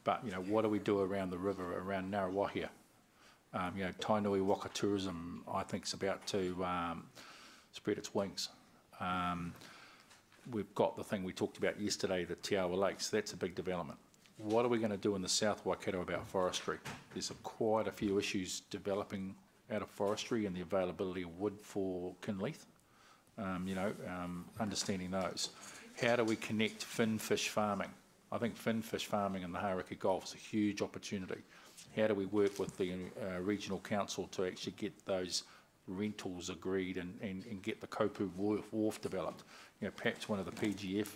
but what do we do around the river, around Ngaruawahia? Tainui Waka tourism, I think, is about to spread its wings. We've got the thing we talked about yesterday, the Te Awa Lakes. That's a big development. What are we going to do in the South Waikato about forestry? There's quite a few issues developing out of forestry and the availability of wood for Kinleith. Understanding those. How do we connect finfish farming? I think finfish farming in the Hauraki Gulf is a huge opportunity. How do we work with the regional council to actually get those rentals agreed and get the Kopu wharf developed? Perhaps one of the PGF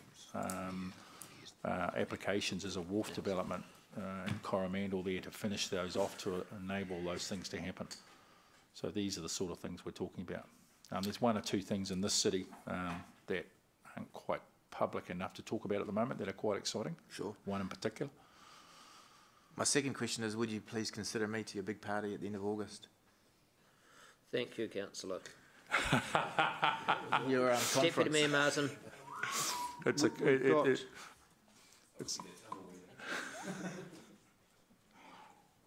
applications is a wharf development in Coromandel there to finish those off to enable those things to happen. So these are the sort of things we're talking about. There's 1 or 2 things in this city that aren't quite public enough to talk about at the moment that are quite exciting. Sure. One in particular. My second question is, would you please consider me to your big party at the end of August? Thank you, Councillor. Your Deputy Mayor Martin. It's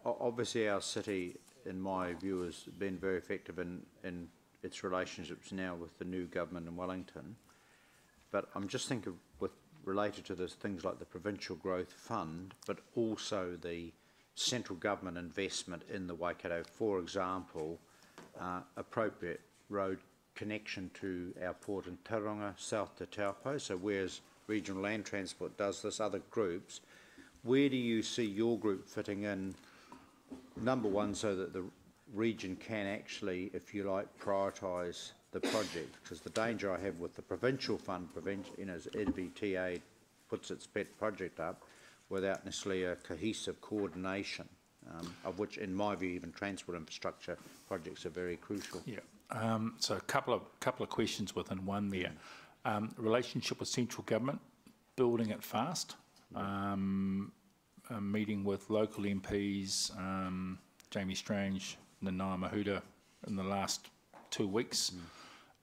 obviously our city, in my view, has been very effective in its relationships now with the new government in Wellington. But I'm just thinking related to this, things like the Provincial Growth Fund, but also the central government investment in the Waikato. For example, appropriate road connection to our port in Tauranga, south to Taupo. So whereas Regional Land Transport does this, other groups, where do you see your group fitting in, number one, so that the region can actually, if you like, prioritise the project? Because the danger I have with the provincial fund, as EDBTA puts its pet project up without necessarily a cohesive coordination, of which, in my view, even transport infrastructure projects are very crucial. Yeah. So a couple of questions within one there. Relationship with central government, building it fast. Meeting with local MPs, Jamie Strange, Nanaia Mahuta, in the last 2 weeks.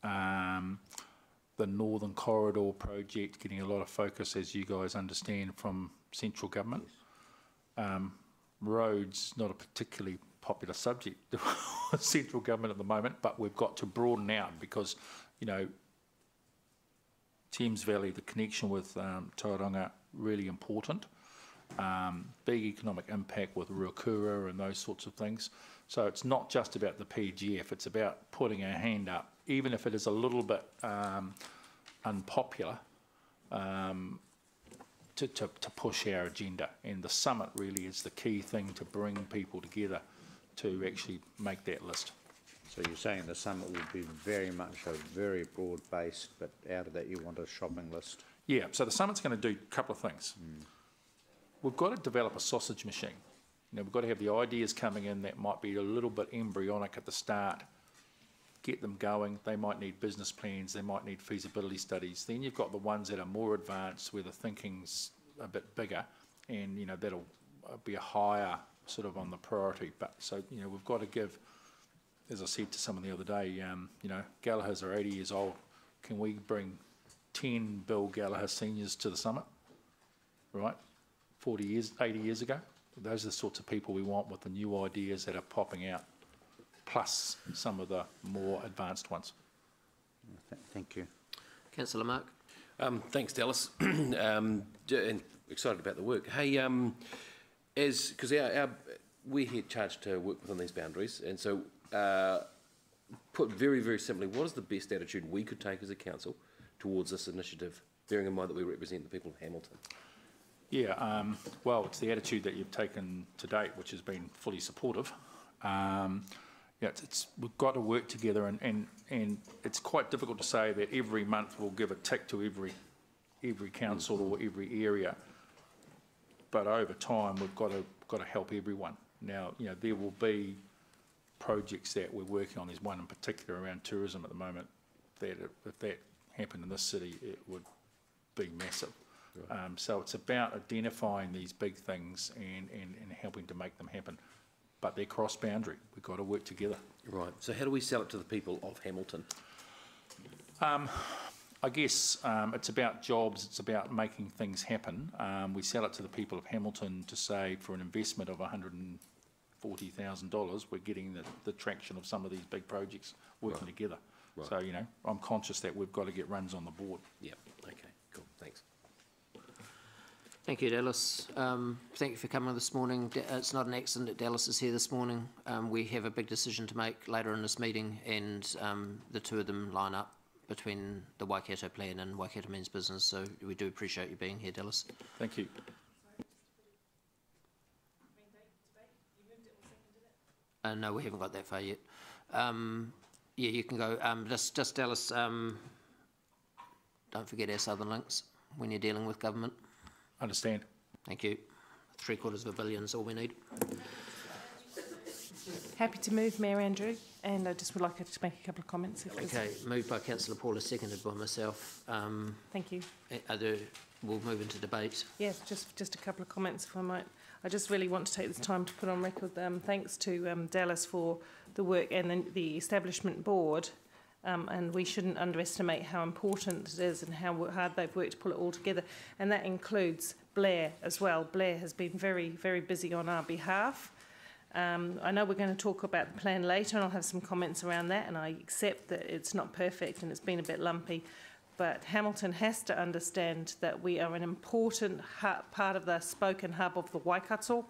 The Northern Corridor project getting a lot of focus, as you guys understand, from central government. Roads, not a particularly popular subject with central government at the moment, but we've got to broaden out because, you know, Thames Valley, the connection with Tauranga, really important. Big economic impact with Ruakura and those sorts of things. So it's not just about the PGF, it's about putting our hand up, even if it is a little bit unpopular, to push our agenda. And the summit really is the key thing to bring people together to actually make that list. So you're saying the summit will be very much a very broad based, but out of that you want a shopping list? Yeah, so the summit's going to do a couple of things. We've got to develop a sausage machine. You know, we've got to have the ideas coming in that might be a little bit embryonic at the start, get them going. They might need business plans, they might need feasibility studies. Then you've got the ones that are more advanced where the thinking's a bit bigger, and you know, that'll be a higher sort of on the priority. But so, you know, we've got to give, as I said to someone the other day, you know, Gallagher's are 80 years old. Can we bring 10 Bill Gallagher seniors to the summit? Right? 40 years, 80 years ago? Those are the sorts of people we want with the new ideas that are popping out, plus some of the more advanced ones. Thank you. Councillor Mark. Thanks, Dallas. And excited about the work. Hey, because we're here charged to work within these boundaries, and so put very, very simply, what is the best attitude we could take as a council towards this initiative, bearing in mind that we represent the people of Hamilton? Yeah, well, it's the attitude that you've taken to date, which has been fully supportive. Yeah, we've got to work together, and it's quite difficult to say that every month we'll give a tick to every council or every area. But over time, we've got to help everyone. Now, you know, there will be projects that we're working on. There's one in particular around tourism at the moment that if that happened in this city, it would be massive. Right. So it's about identifying these big things and helping to make them happen. But they're cross-boundary. We've got to work together. Right. So how do we sell it to the people of Hamilton? I guess it's about jobs. It's about making things happen. We sell it to the people of Hamilton to say for an investment of $140,000, we're getting the traction of some of these big projects working together. Right. So, you know, I'm conscious that we've got to get runs on the board. Yeah. Okay. Cool. Thanks. Thank you, Dallas. Thank you for coming this morning. It's not an accident that Dallas is here this morning. We have a big decision to make later in this meeting, and the two of them line up between the Waikato plan and Waikato Men's Business, so we do appreciate you being here, Dallas. Thank you. No, we haven't got that far yet. Yeah, you can go. Just Dallas, don't forget our southern links when you're dealing with government. Understand. Thank you. $750 million is all we need. Happy to move, Mayor Andrew, and I just would like to make a couple of comments. Okay, moved by Councillor Paula, seconded by myself. Thank you. We'll move into debate. Yes, just a couple of comments, if I might. I just really want to take this time to put on record thanks to Dallas for the work and the establishment board and we shouldn't underestimate how important it is and how hard they've worked to pull it all together. And that includes Blair as well. Blair has been very, very busy on our behalf. I know we're going to talk about the plan later, and I'll have some comments around that, and I accept that it's not perfect and it's been a bit lumpy, but Hamilton has to understand that we are an important part of the spoken hub of the Waikato.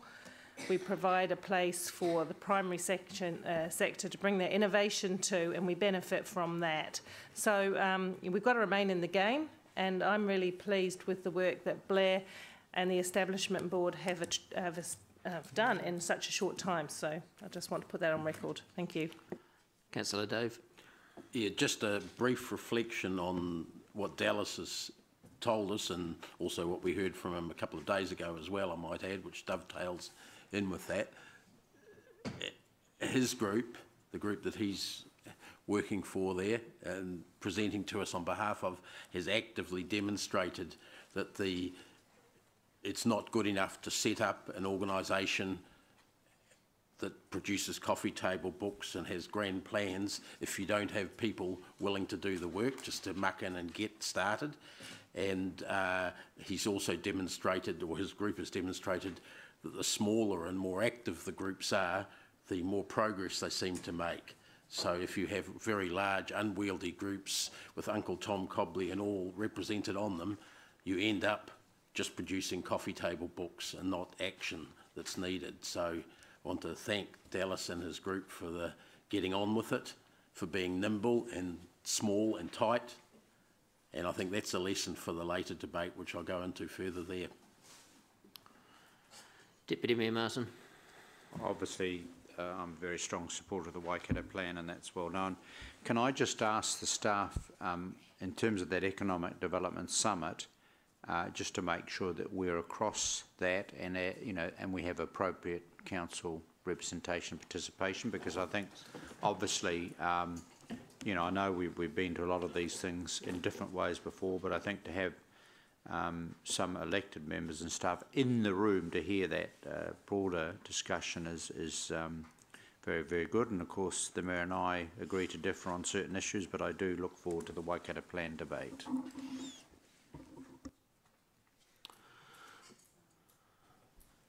We provide a place for the primary sector to bring their innovation to, and we benefit from that. So we've got to remain in the game, and I'm really pleased with the work that Blair and the Establishment Board have done in such a short time. So I just want to put that on record. Thank you. Councillor Dave. Yeah, just a brief reflection on what Dallas has told us, and also what we heard from him a couple of days ago as well, I might add, which dovetails in with that. His group, the group that he's working for there and presenting to us on behalf of, has actively demonstrated that it's not good enough to set up an organisation that produces coffee table books and has grand plans if you don't have people willing to do the work, just to muck in and get started. And he's also demonstrated, or his group has demonstrated, that the smaller and more active the groups are, the more progress they seem to make. So if you have very large unwieldy groups with Uncle Tom Cobley and all represented on them, you end up just producing coffee table books and not action that's needed. So I want to thank Dallas and his group for getting on with it, for being nimble and small and tight. And I think that's a lesson for the later debate, which I'll go into further there. Deputy Mayor Martin. Obviously, I'm a very strong supporter of the Waikato Plan, and that's well known. Can I just ask the staff, in terms of that Economic Development Summit, just to make sure that we're across that and and we have appropriate council representation participation, because I think obviously I know we've been to a lot of these things in different ways before, but I think to have some elected members and staff in the room to hear that broader discussion is very, very good. And of course the Mayor and I agree to differ on certain issues, but I do look forward to the Waikato Plan debate.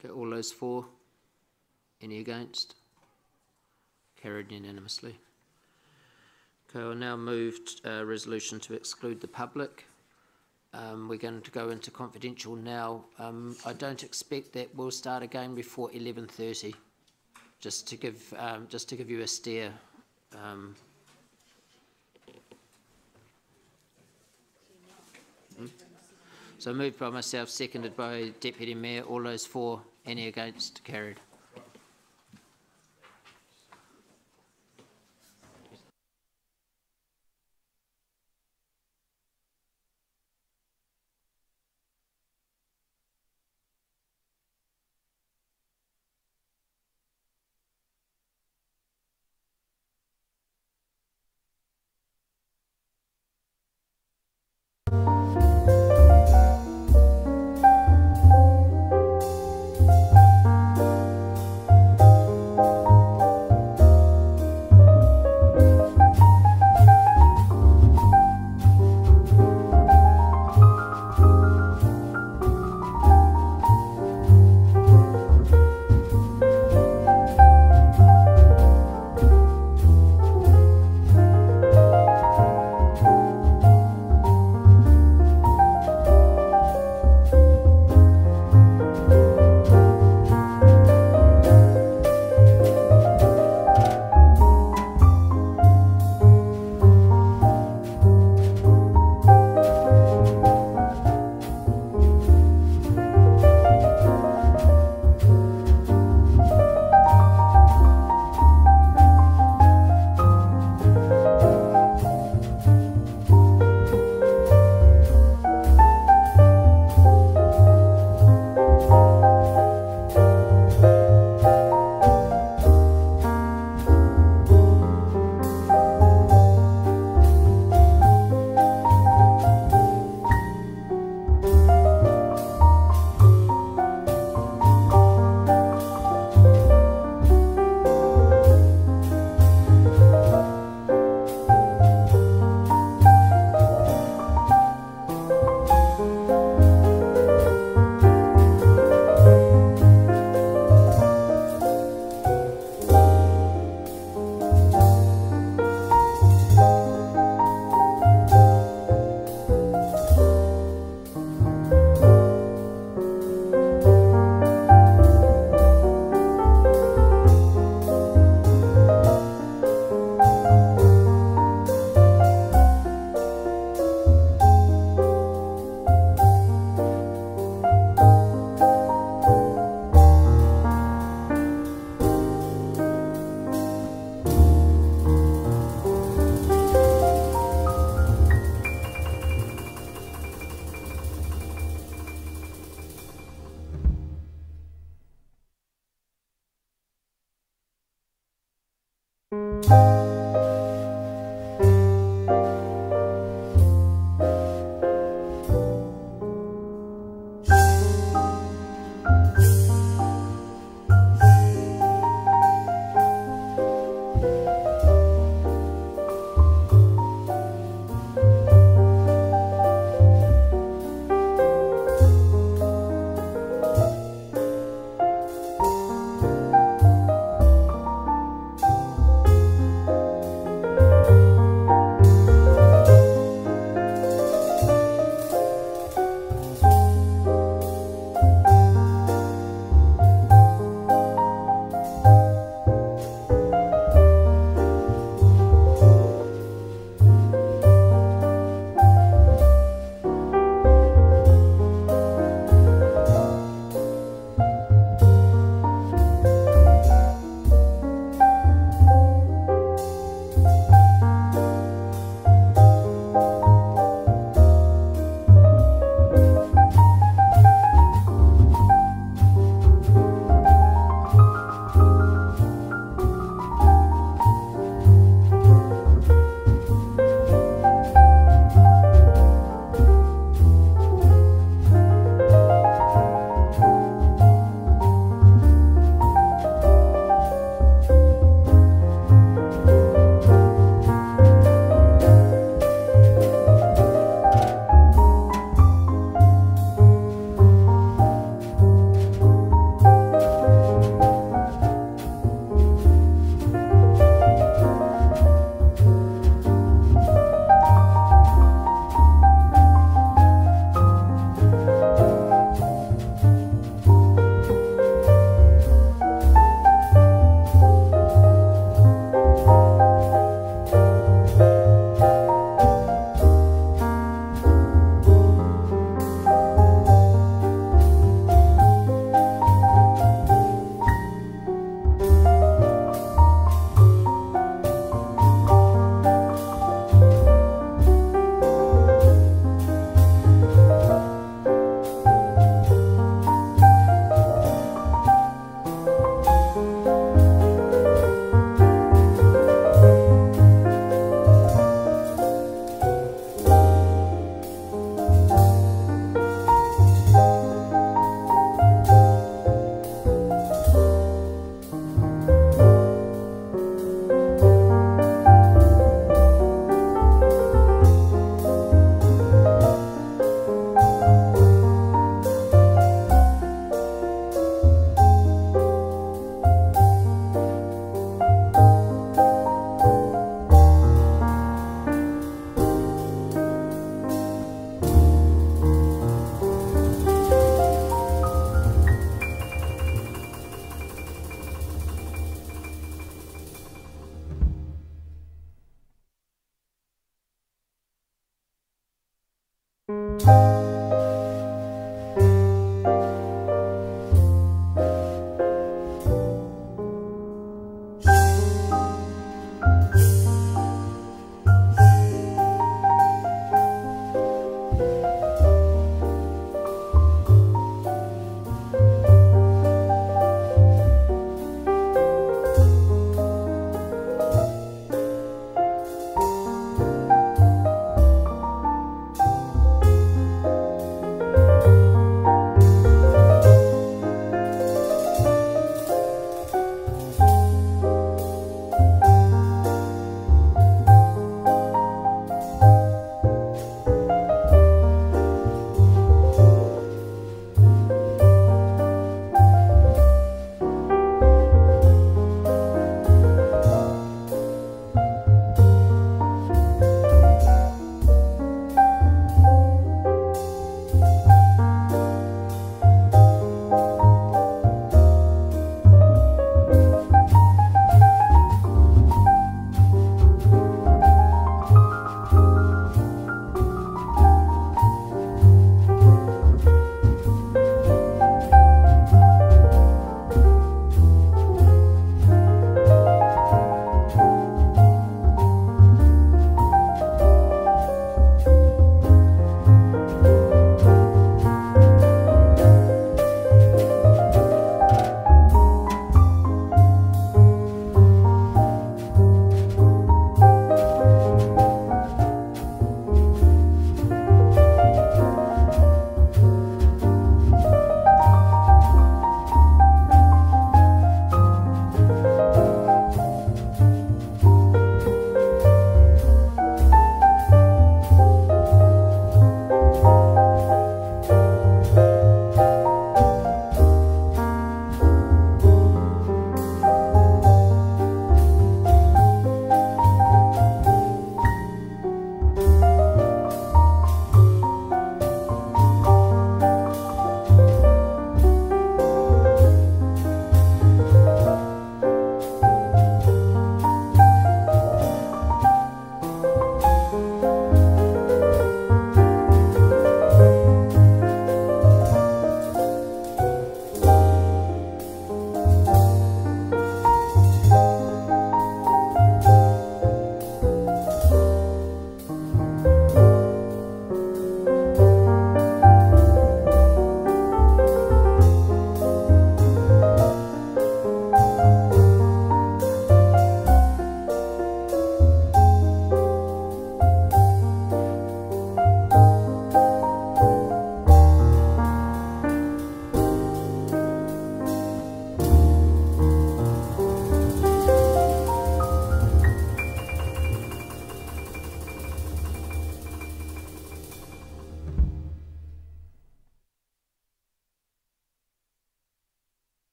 Okay, all those for? Any against? Carried unanimously. Okay, we'll now move to resolution to exclude the public. We're going to go into confidential now. I don't expect that we'll start again before 11:30. Just to give you a steer. So moved by myself, seconded by Deputy Mayor. All those for? Any against? Carried.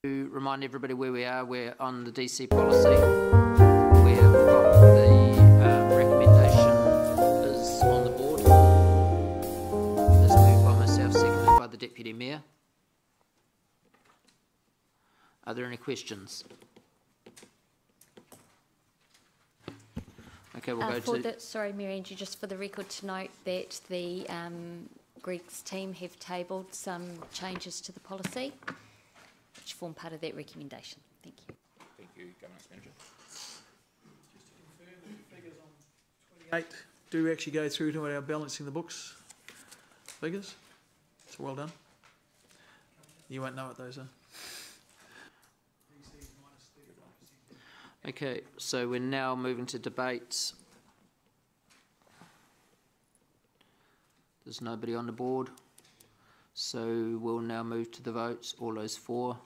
To remind everybody where we are, we're on the DC policy. We've got the recommendation is on the board. It's moved by myself, seconded by the Deputy Mayor. Are there any questions? Okay, we'll go to... Sorry, Mary Angie, just for the record to note that the Greg's team have tabled some changes to the policy, which form part of that recommendation. Thank you. Thank you, Governance Manager. Just to confirm that the figures on 28 do actually go through to our balancing the books figures. So well done. You won't know what those are. Okay, so we're now moving to debate. There's nobody on the board. So we'll now move to the votes. All those for.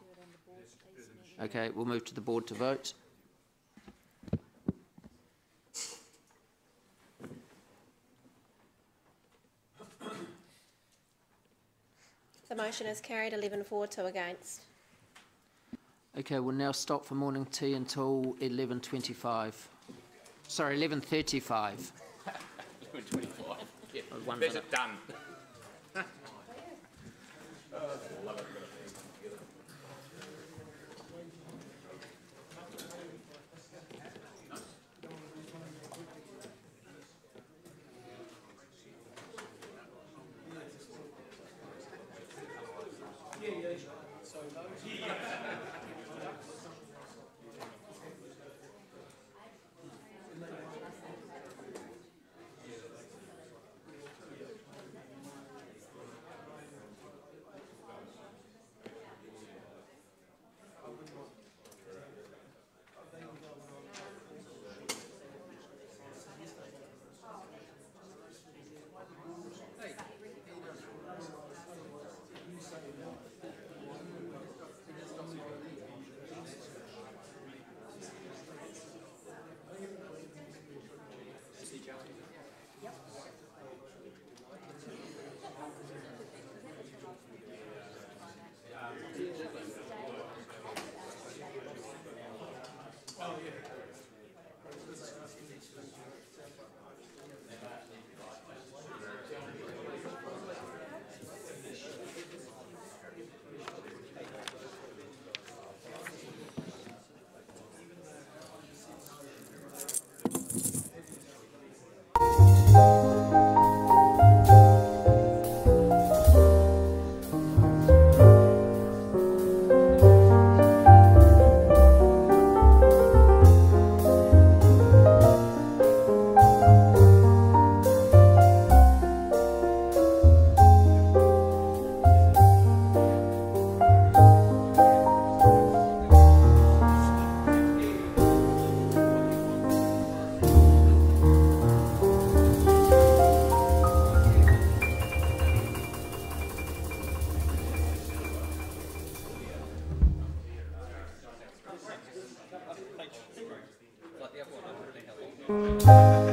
Okay, we'll move to the board to vote. The motion is carried 11-4, 2 against. Okay, we'll now stop for morning tea until 11:25. Sorry, 11:35. 11:25. Yeah, that's it done. you.